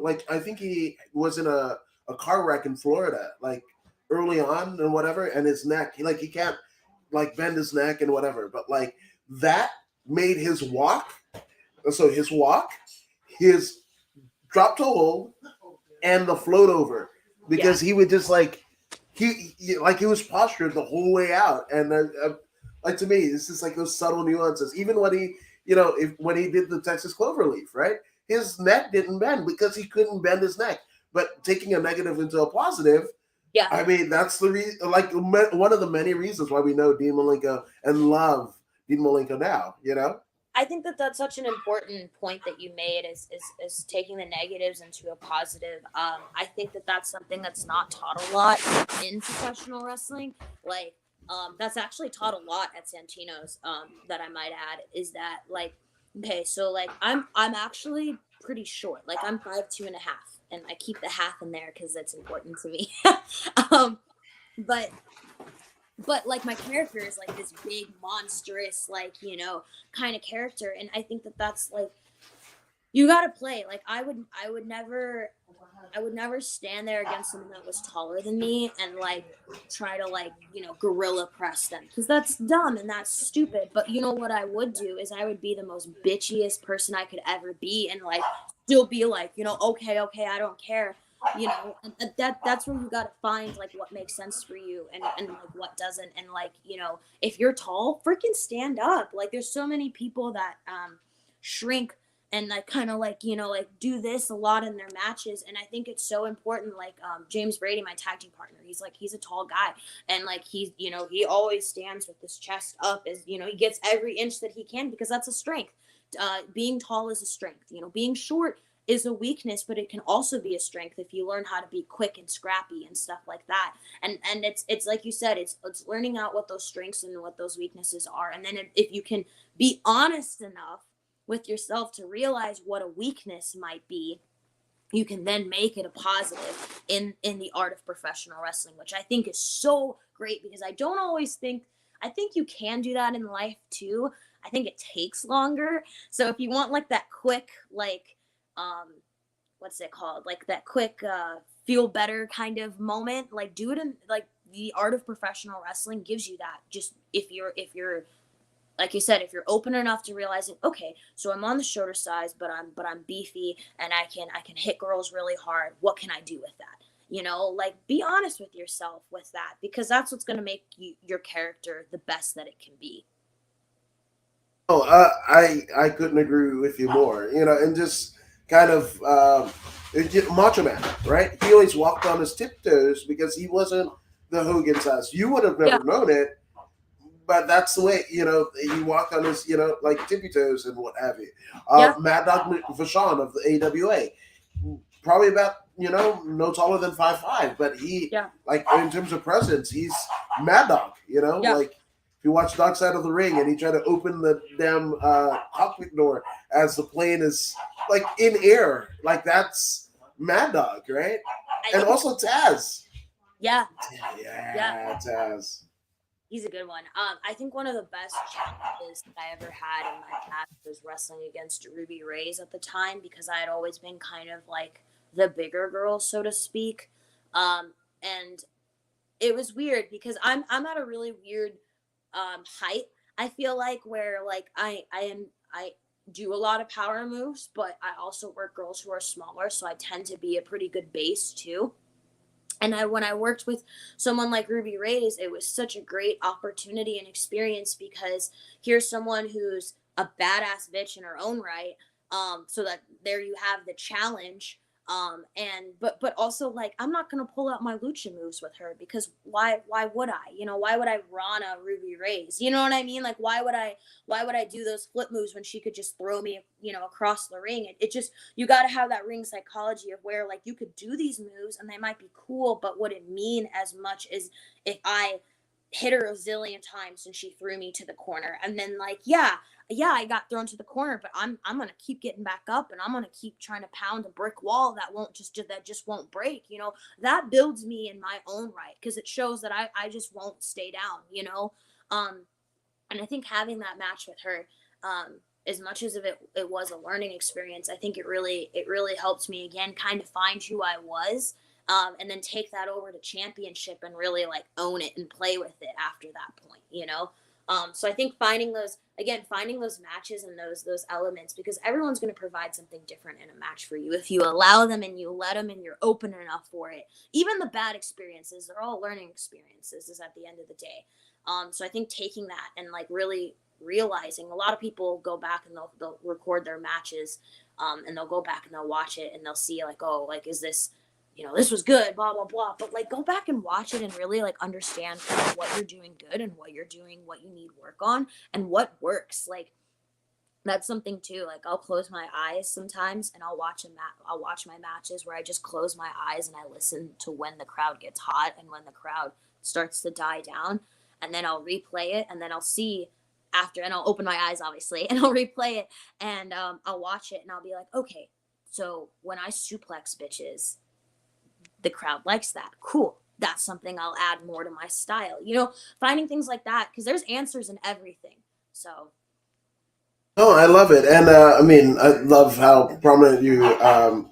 like I think he was in a car wreck in Florida, like early on and whatever, and his neck, he can't like bend his neck and whatever, but like that made his walk. So his walk, his drop to hold, and the float over, Yeah, because he would just like he was postured the whole way out, and like to me, this is like those subtle nuances. Even when he, when he did the Texas Cloverleaf, right, his neck didn't bend because he couldn't bend his neck. But taking a negative into a positive, yeah. I mean, that's the like one of the many reasons why we know Dean Malenko and love Dean Malenko now. I think that that's such an important point that you made is taking the negatives into a positive. I think that that's something that's not taught a lot in professional wrestling. Like, that's actually taught a lot at Santino's. That I might add is that like, okay, so like I'm actually pretty short. Like I'm 5'2.5", and I keep the half in there because that's important to me. um, but like my character is like this big monstrous like kind of character, and I think that that's like you got to play like I would never stand there against someone that was taller than me and like try to like gorilla press them because that's dumb and that's stupid. But you know what I would do is I would be the most bitchiest person I could ever be and like still be like okay, I don't care. And that's where you got to find like what makes sense for you and like what doesn't. And like if you're tall, freaking stand up. Like there's so many people that shrink and like kind of like like do this a lot in their matches. And I think it's so important. Like James Brady, my tag team partner, he's a tall guy, and like he's he always stands with his chest up, as he gets every inch that he can because that's a strength. Being tall is a strength. Being short is a weakness, but it can also be a strength if you learn how to be quick and scrappy and stuff like that. And it's like you said, it's learning out what those strengths and what those weaknesses are, and then if you can be honest enough with yourself to realize what a weakness might be, you can then make it a positive in the art of professional wrestling, which I think is so great because I think you can do that in life too. I think it takes longer. So if you want like that quick like um what's it called, like that quick feel better kind of moment, like do it in like the art of professional wrestling gives you that. Just if you're like you said, if you're open enough to realizing, okay, so I'm on the shorter size, but I'm beefy and I can hit girls really hard. What can I do with that? Like be honest with yourself with that because that's what's gonna make your character the best that it can be. Oh, I couldn't agree with you more. And just kind of Macho Man, right? He always walked on his tiptoes because he wasn't the Hogan size. You would have Yeah, never known it, but that's the way. He walked on his like tippy toes and what have you. yeah, Mad Dog Vachon of the AWA, probably about no taller than 5'5", but he yeah, like in terms of presence, he's Mad Dog. yeah. Like if you watch Dark Side of the Ring and he tried to open the damn cockpit door as the plane is like in air, like that's Mad Dog, right? I And think also Taz. yeah, yeah. Yeah, Taz. He's a good one. I think one of the best challenges that I ever had in my past was wrestling against Ruby Rays at the time because I had always been kind of like the bigger girl, so to speak. And it was weird because I'm at a really weird height. I feel like where like I do a lot of power moves, but I also work girls who are smaller, so I tend to be a pretty good base too. And when I worked with someone like Ruby Reyes, it was such a great opportunity and experience because here's someone who's a badass bitch in her own right. So that there you have the challenge. And but also like I'm not gonna pull out my lucha moves with her because why would I? Why would I Rana Ruby Reyes? You know what I mean? Like why would I do those flip moves when she could just throw me across the ring? It just you got to have that ring psychology of where like you could do these moves and they might be cool, but would it mean as much as if I hit her a zillion times and she threw me to the corner and then like yeah I got thrown to the corner, but I'm gonna keep getting back up and I'm gonna keep trying to pound a brick wall that just won't break. That builds me in my own right because it shows that I just won't stay down. Um and I think having that match with her, as much as it was a learning experience, I think it really helped me again kind of find who I was, and then take that over to championship and really like own it and play with it after that point. So I think finding those matches and those elements, because everyone's going to provide something different in a match for you if you allow them and you let them and you're open enough for it. Even the bad experiences, they're all learning experiences is at the end of the day. So I think taking that and like really realizing, a lot of people go back and they'll record their matches, and they'll go back and they'll watch it and they'll see like, oh, like is this, this was good, blah blah blah. But like go back and watch it and really like understand kind of what you're doing good and what you're doing, what you need work on, and what works. Like That's something too. Like I'll close my eyes sometimes and I'll watch I'll watch my matches where I just close my eyes and I listen to when the crowd gets hot and when the crowd starts to die down, and then I'll replay it, and then I'll see after, and I'll open my eyes obviously, and I'll replay it, and I'll watch it and I'll be like, okay, so when I suplex bitches, the crowd likes that. Cool. That's something I'll add more to my style. Finding things like that, because there's answers in everything. So Oh, I love it, and I mean, I love how prominent you,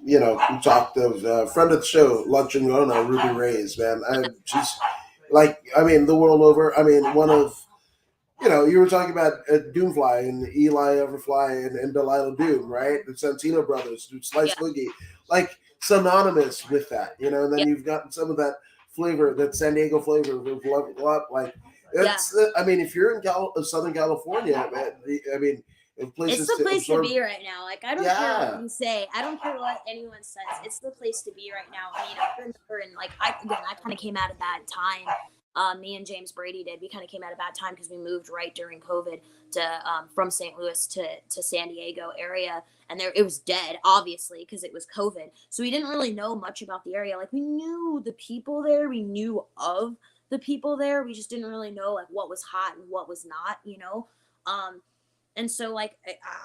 you talked of friend of the show, Lunch and Gona, Ruby Reyes, man. She's like, I mean, the world over. I mean, one of you were talking about Doomfly and Eli Everfly and Delilah Doom, right? The Santino brothers, Slice yeah, Boogie, like synonymous with that, and then yeah, you've got some of that flavor, that San Diego flavor with Love Up, like yeah. it's. I mean, if you're in Southern California, man, I mean, if It's places the to place to absorb, be right now. Like I don't care what yeah, you say. I don't care what anyone says. It's the place to be right now. I mean, I remember, and like I kind of came at a bad time. Me and James Brady did. We kind of came at a bad time because we moved right during COVID to from St. Louis to San Diego area, and there it was dead, obviously, because it was COVID. So we didn't really know much about the area. Like we knew the people there, we knew of the people there. We just didn't really know like what was hot and what was not. And so like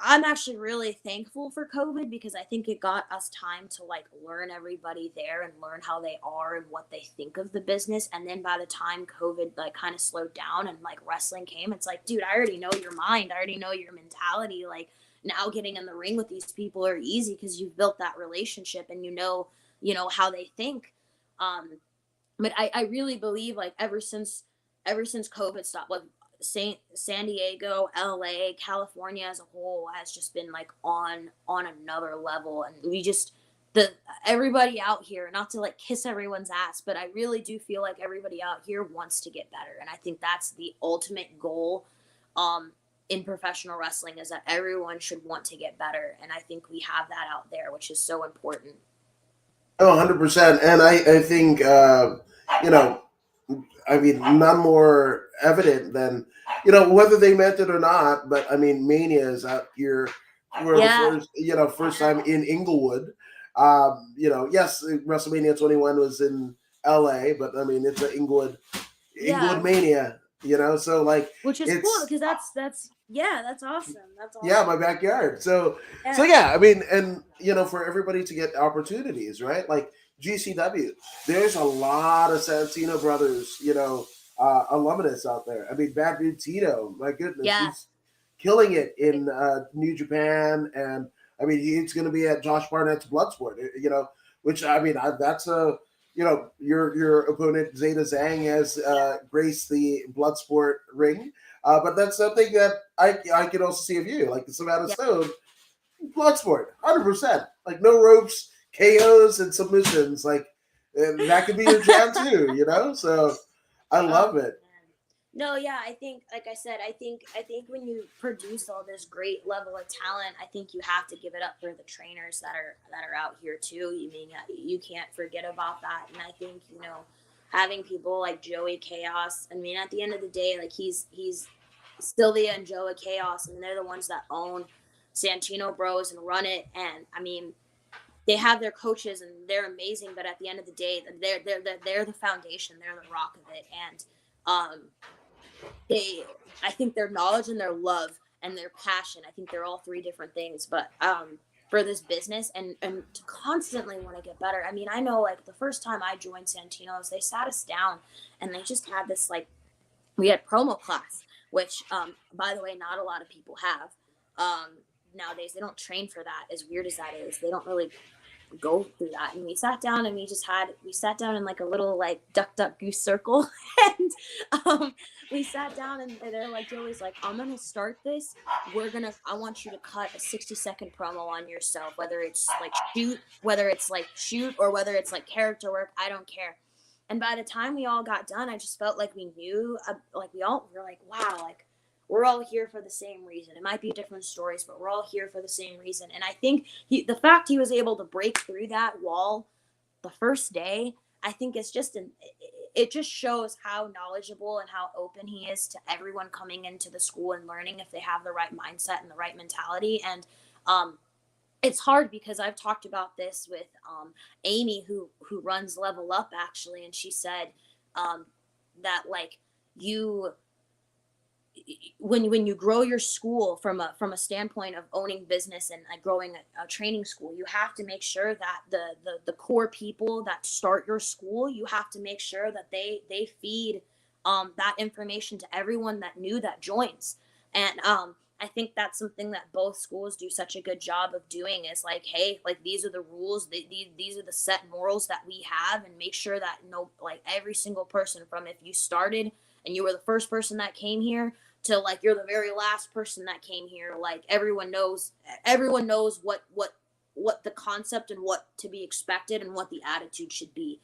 I'm actually really thankful for COVID, because I think it got us time to like learn everybody there and learn how they are and what they think of the business. And then by the time COVID like kind of slowed down and like wrestling came, it's like, dude, I already know your mind, I already know your mentality. Like now getting in the ring with these people are easy because you've built that relationship and you know how they think. But I really believe like ever since COVID stopped, like San Diego, LA, California as a whole has just been like on another level, and we just the everybody out here, not to like kiss everyone's ass, but I really do feel like everybody out here wants to get better, and I think that's the ultimate goal um in professional wrestling, is that everyone should want to get better, and I think we have that out there, which is so important. oh, 100%. And I think you know I mean, none more evident than whether they meant it or not. But I mean, Mania is out here for the Yeah, first time in Inglewood. Yes, WrestleMania 21 was in L.A., but I mean, it's an Inglewood yeah, Mania. So like which is cool it's because that's yeah, that's awesome. That's yeah, awesome. my backyard. So Yeah, yeah, I mean, and for everybody to get opportunities, right? Like GCW, there's a lot of Santino brothers, alumnus out there. I mean, Bad Dude Tito, my goodness, yeah, he's killing it in New Japan, and I mean, he's going to be at Josh Barnett's Bloodsport, which I mean, that's a your opponent Zeta Zhang has yeah, graced the Bloodsport ring. But that's something that I can also see of you, like the Savanna yeah. Stone, Bloodsport, 100%. Like no ropes, KOs, and submissions. Like that could be your jam too, So I Oh love it. man. No, yeah, I think like I said, I think when you produce all this great level of talent, I think you have to give it up for the trainers that are out here too. You mean you can't forget about that. And I think, having people like Joey Chaos, I mean at the end of the day, like he's still the Joey Chaos, and they're the ones that own Santino Bros and run it. And I mean, they have their coaches and they're amazing, but at the end of the day, they're the foundation, they're the rock of it. And um they I think their knowledge and their love and their passion, I think they're all three different things, but for this business, and to constantly want to get better. I mean, I know like the first time I joined Santino's, they sat us down and they just had this like, we had promo class, which by the way, not a lot of people have. Nowadays they don't train for that, as weird as that is. They don't really go through that. And we sat down and we sat down in like a little like duck goose circle, and we sat down, and they're like, Joey's like, I'm gonna start this. I want you to cut a 60-second promo on yourself, whether it's shoot or whether it's like character work, I don't care. And by the time we all got done, I just felt like we knew, like we all were like, wow, like we're all here for the same reason. It might be different stories, but we're all here for the same reason. And I think the fact he was able to break through that wall the first day, I think it's just it just shows how knowledgeable and how open he is to everyone coming into the school and learning if they have the right mindset and the right mentality. And it's hard because I've talked about this with Amy, who runs Level Up actually, and she said um, that like you when you grow your school from a standpoint of owning business and growing a training school, you have to make sure that the core people that start your school, you have to make sure that they feed that information to everyone that new that joins. And I think that's something that both schools do such a good job of doing, is like, hey, like these are the rules, these are the set morals that we have, and make sure that no, like every single person, from if you started and you were the first person that came here to like you're the very last person that came here, like everyone knows what the concept and what to be expected and what the attitude should be,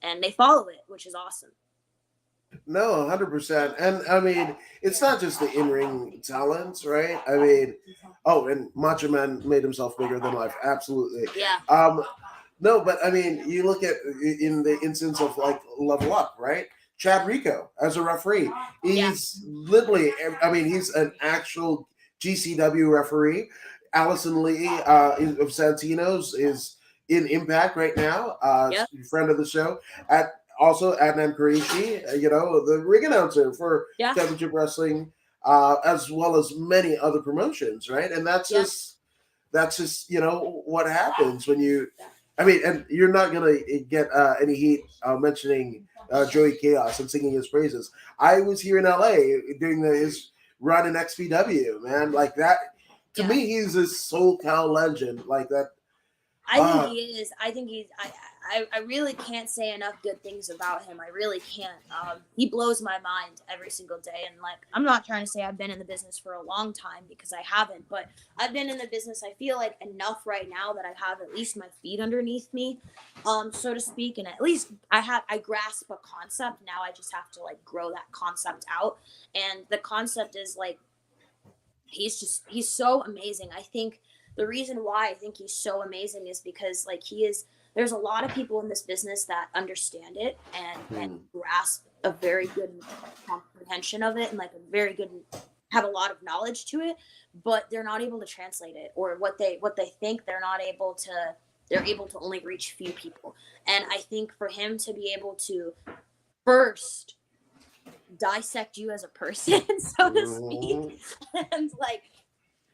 and they follow it, which is awesome. No, 100%. And I mean, it's not just the in ring talents, right? I mean, oh, and Macho Man made himself bigger than life. Absolutely. Yeah. Um, no, but I mean, you look at in the instance of like Level Up, right? Chad Rico as a referee, Yeah. he's literally, I mean, he's an actual GCW referee. Allison Lee of Santino's is in Impact right now, Yep. friend of the show. At also Adnan Qureshi, the ring announcer for Yeah. Championship Wrestling, as well as many other promotions, right? And Yeah. that's just what happens when you. I mean, and you're not gonna get any heat mentioning Joey Chaos and singing his praises. I was here in LA doing his run in XPW, man. Like that, to Yeah. me, he's a SoCal legend. Like that. I think Uh, he is. I think he's. I really can't say enough good things about him. I really can't. He blows my mind every single day. And like, I'm not trying to say I've been in the business for a long time, because I haven't. But I've been in the business, I feel like, enough right now that I have at least my feet underneath me, so to speak. And at least I grasp a concept. Now I just have to like grow that concept out. And the concept is like, he's so amazing. I think the reason why I think he's so amazing is because like he is, there's a lot of people in this business that understand it and hmm. grasp a very good comprehension of it, and like a very good, have a lot of knowledge to it, but they're not able to translate it, or what they think they're not able to, they're able to only reach few people. And I think for him to be able to first dissect you as a person, so to speak, Mhm. and like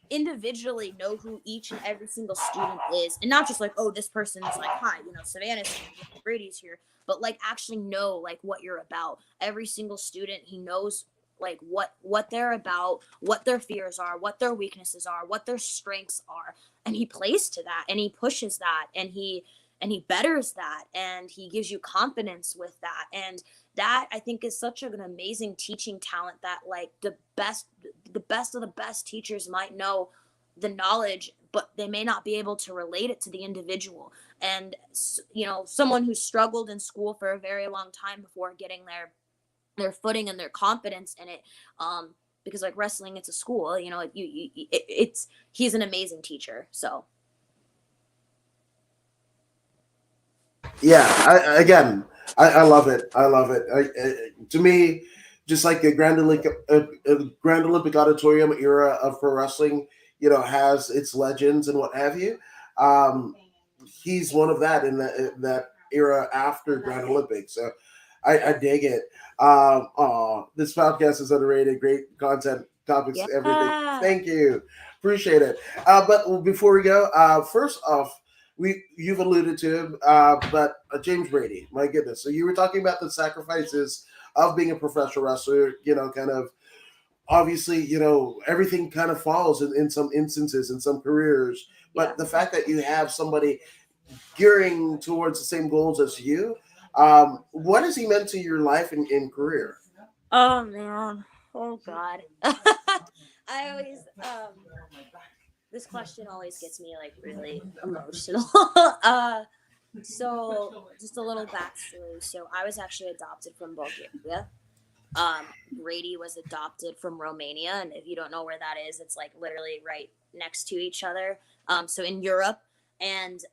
individually know who each and every single student is, and not just like, oh, this person's like, hi, Savannah's here, Brady's here, but like actually know like what you're about. Every single student, he knows like what they're about, what their fears are, what their weaknesses are, what their strengths are, and he plays to that, and he pushes that, and he betters that, and he gives you confidence with that. And that, I think, is such an amazing teaching talent, that like the best of the best teachers might know the knowledge, but they may not be able to relate it to the individual. And someone who struggled in school for a very long time before getting their footing and their confidence in it, because like wrestling, it's a school, it's he's an amazing teacher. So Yeah, I love it. I love it. To me, just like a Grand Olympic Auditorium era of pro wrestling, has its legends and what have you. Um, he's one of that in that era after Grand Olympics. So I dig it. This podcast is underrated. Great content, topics, everything. yeah. Thank you. Appreciate it. But before we go, first off, you've alluded to him, but James Brady, my goodness. So you were talking about the sacrifices of being a professional wrestler. Kind of obviously, everything kind of falls in some instances in some careers. Yeah. But the fact that you have somebody gearing towards the same goals as you, what has he meant to your life and career? Oh man. Oh god. I always this question always gets me like really emotional. So just a little backstory. So I was actually adopted from Bulgaria. Brady was adopted from Romania, and if you don't know where that is, it's like literally right next to each other. So in Europe, and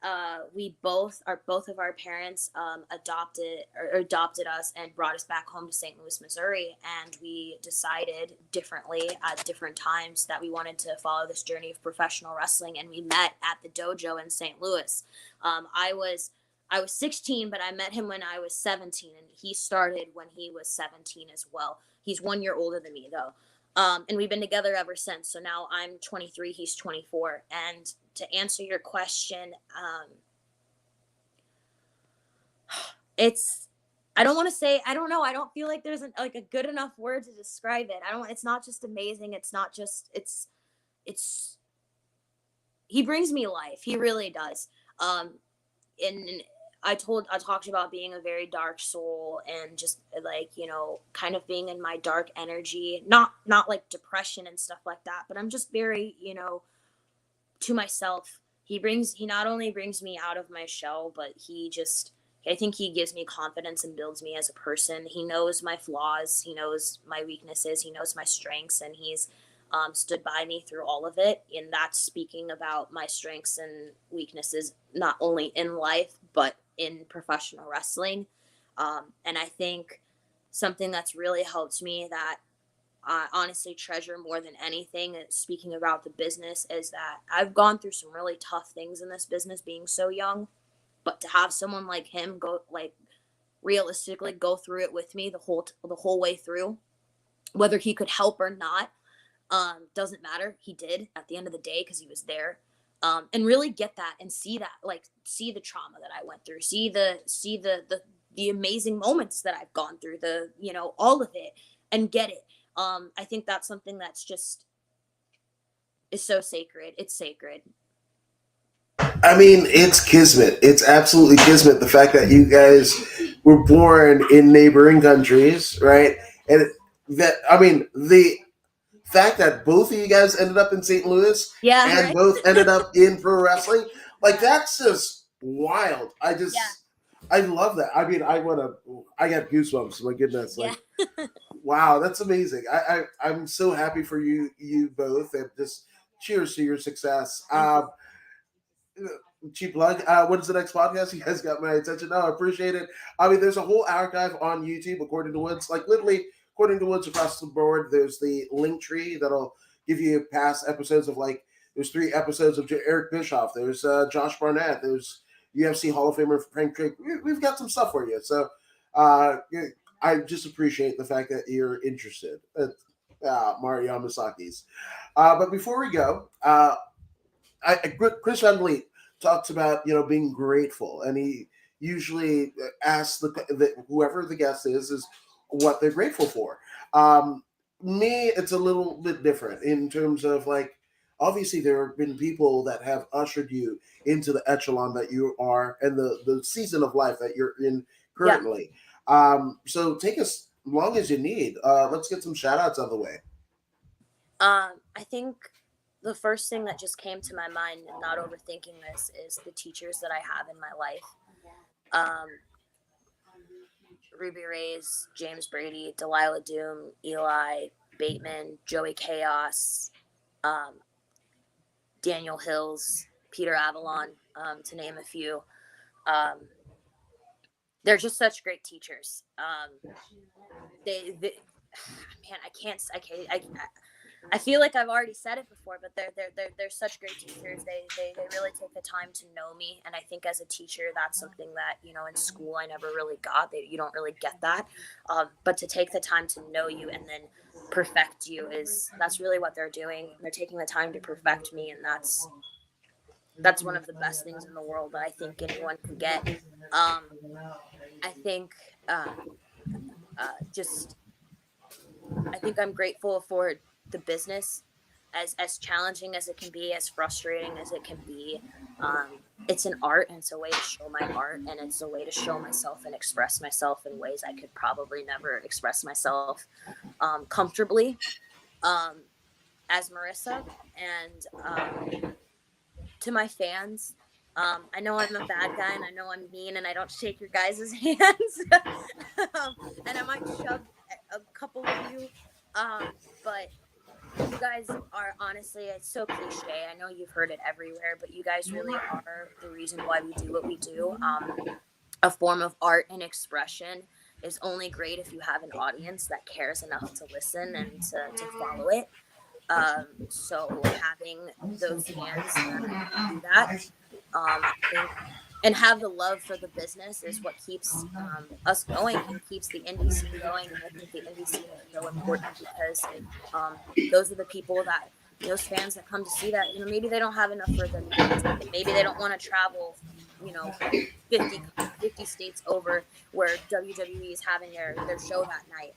both of our parents adopted us and brought us back home to St. Louis, Missouri, and we decided differently at different times that we wanted to follow this journey of professional wrestling, and we met at the dojo in St. Louis. I was 16, but I met him when I was 17, and he started when he was 17 as well. He's 1 year older than me, though. And we've been together ever since. So now I'm 23, he's 24. And to answer your question, it's, I don't want to say, I don't know. I don't feel like there's like a good enough word to describe it. It's not just amazing. It's not just, it's, he brings me life. He really does. And I talked about being a very dark soul and just like, kind of being in my dark energy, not like depression and stuff like that, but I'm just very, to myself. He not only brings me out of my shell, but I think he gives me confidence and builds me as a person. He knows my flaws, he knows my weaknesses, he knows my strengths, and he's stood by me through all of it. And that's speaking about my strengths and weaknesses, not only in life, but in professional wrestling. And I think something that's really helped me that I honestly treasure more than anything, speaking about the business, is that I've gone through some really tough things in this business being so young. But to have someone like him go, like, realistically go through it with me the whole way through, whether he could help or not, doesn't matter. He did at the end of the day because he was there. And really get that and see that, like, see the trauma that I went through, see the amazing moments that I've gone through, all of it, and get it. I think that's something that's just is so sacred. It's sacred. I mean, it's kismet. It's absolutely kismet. The fact that you guys were born in neighboring countries, right? And that, I mean, the fact that both of you guys ended up in St. Louis Yeah, and right. both ended up in pro wrestling, like, that's just wild. Yeah, I love that. I mean, I got goosebumps. My goodness, yeah. like, wow, that's amazing. I'm so happy for you both, and just cheers to your success. Thank you. Cheap plug. What is the next podcast? You guys got my attention now. I appreciate it. I mean, there's a whole archive on YouTube, according to Woods. Like, literally, according to Woods across the board, there's the link tree that'll give you past episodes of, like, there's 3 episodes of Eric Bischoff. There's Josh Barnett. There's UFC Hall of Famer Frank Drake. We've got some stuff for you. So yeah, I just appreciate the fact that you're interested. Mario Yamasaki's. But before we go, Chris Van Vliet talks about, being grateful, and he usually asks whoever the guest is what they're grateful for. Um, Me, it's a little bit different in terms of, like, obviously there have been people that have ushered you into the echelon that you are and the season of life that you're in Yeah. currently. So take as long as you need. Let's get some shout outs out of the way. I think the first thing that just came to my mind, and not overthinking this, is the teachers that I have in my life. Um, Ruby Reyes, James Brady, Delilah Doom, Eli Bateman, Joey Chaos, um, Daniel Hills, Peter Avalon, to name a few. Um, they're just such great teachers. They man, I feel like I've already said it before, but they're such great teachers. They really take the time to know me, and I think as a teacher, that's something that in school I never really got. You don't really get that, but to take the time to know you and then perfect you that's really what they're doing. They're taking the time to perfect me, and that's one of the best things in the world that I think anyone can get. I think just I think I'm grateful for the business, as challenging as it can be, as frustrating as it can be. It's an art, and it's a way to show my art, and it's a way to show myself and express myself in ways I could probably never express myself comfortably um, as Marissa. And to my fans, I know I'm a bad guy, and I know I'm mean, and I don't shake your guys' hands, and I might shove a couple of you, but you guys guys are honestly, it's so cliche. I know you've heard it everywhere, but you guys really are the reason why we do what we do. A form of art and expression is only great if you have an audience that cares enough to listen and to follow it. So having those fans that do that, I think, and have the love for the business is what keeps us going and keeps the indie scene going. And I think the indie scene is so important because those are the people that, those fans that come to see that, maybe they don't have enough for the movie ticket. Maybe they don't want to travel, you know, 50, 50 states over where WWE is having their show that night.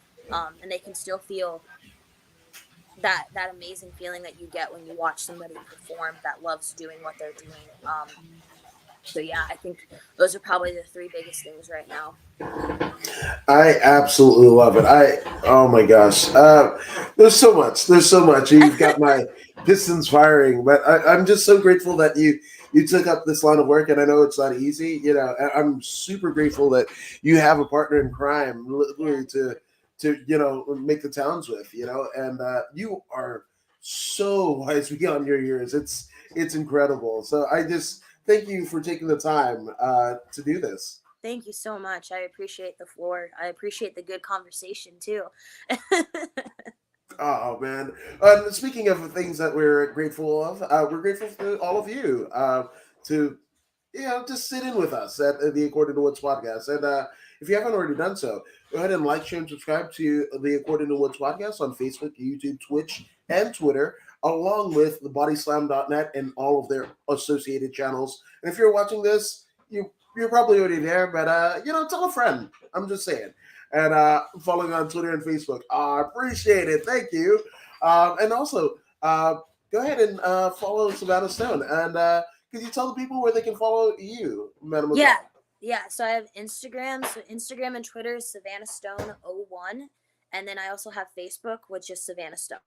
And they can still feel that amazing feeling that you get when you watch somebody perform that loves doing what they're doing. So yeah, I think those are probably the three biggest things right now. I absolutely love it. Oh my gosh, there's so much. There's so much. You've got my pistons firing, but I'm just so grateful that you took up this line of work, and I know it's not easy. I'm super grateful that you have a partner in crime, Yeah, literally to make the towns with. And you are so wise beyond your years. It's incredible. So I just thank you for taking the time to do this. thank you so much. I appreciate the floor. I appreciate the good conversation too. Oh man! Speaking of things that we're grateful of, we're grateful to all of you to just sit in with us at the According to Woods podcast. And if you haven't already done so, go ahead and like, share, and subscribe to the According to Woods podcast on Facebook, YouTube, Twitch, and Twitter, along with the bodyslam.net and all of their associated channels. And if you're watching this, you're probably already there, but tell a friend. I'm just saying. And following on Twitter and Facebook. I appreciate it. Thank you. And also, go ahead and follow Savanna Stone. And could you tell the people where they can follow you, Yeah, Mademoiselle? yeah. So I have Instagram. So Instagram and Twitter is Savanna Stone 01. And then I also have Facebook, which is Savanna Stone.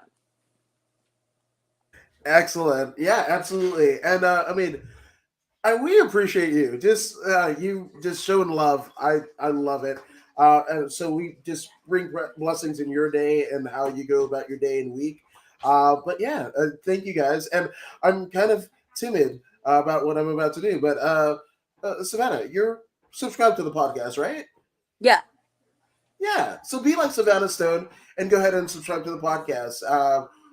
Excellent. Yeah, absolutely. And we appreciate you. Just you just showing love. I love it. And so we just bring blessings in your day and how you go about your day and week. But yeah, thank you guys. And I'm kind of timid about what I'm about to do. But Savannah, you're subscribed to the podcast, right? Yeah, Yeah. So be like Savannah Stone and go ahead and subscribe to the podcast.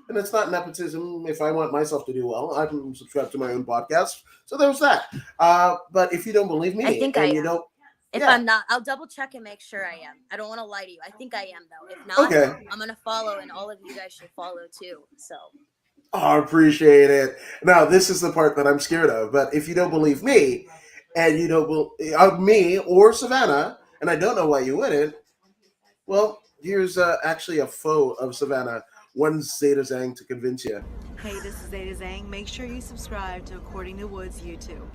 And it's not nepotism. If I want myself to do well, I can subscribe to my own podcast. So there's that. But if you don't believe I me think I and you am. don't, If yeah, I'm not, I'll double check and make sure I am. I don't want to lie to you. I think I am though. If not, okay. I'm gonna follow, and all of you guys should follow too. So Oh, I appreciate it. Now, this is the part that I'm scared of. But if you don't believe me and you don't believe me or Savannah, and I don't know why you wouldn't, well, here's actually a foe of Savannah. One Zeta Zang to convince you. Hey, this is Zeta Zhang. Make sure you subscribe to According to Woods YouTube.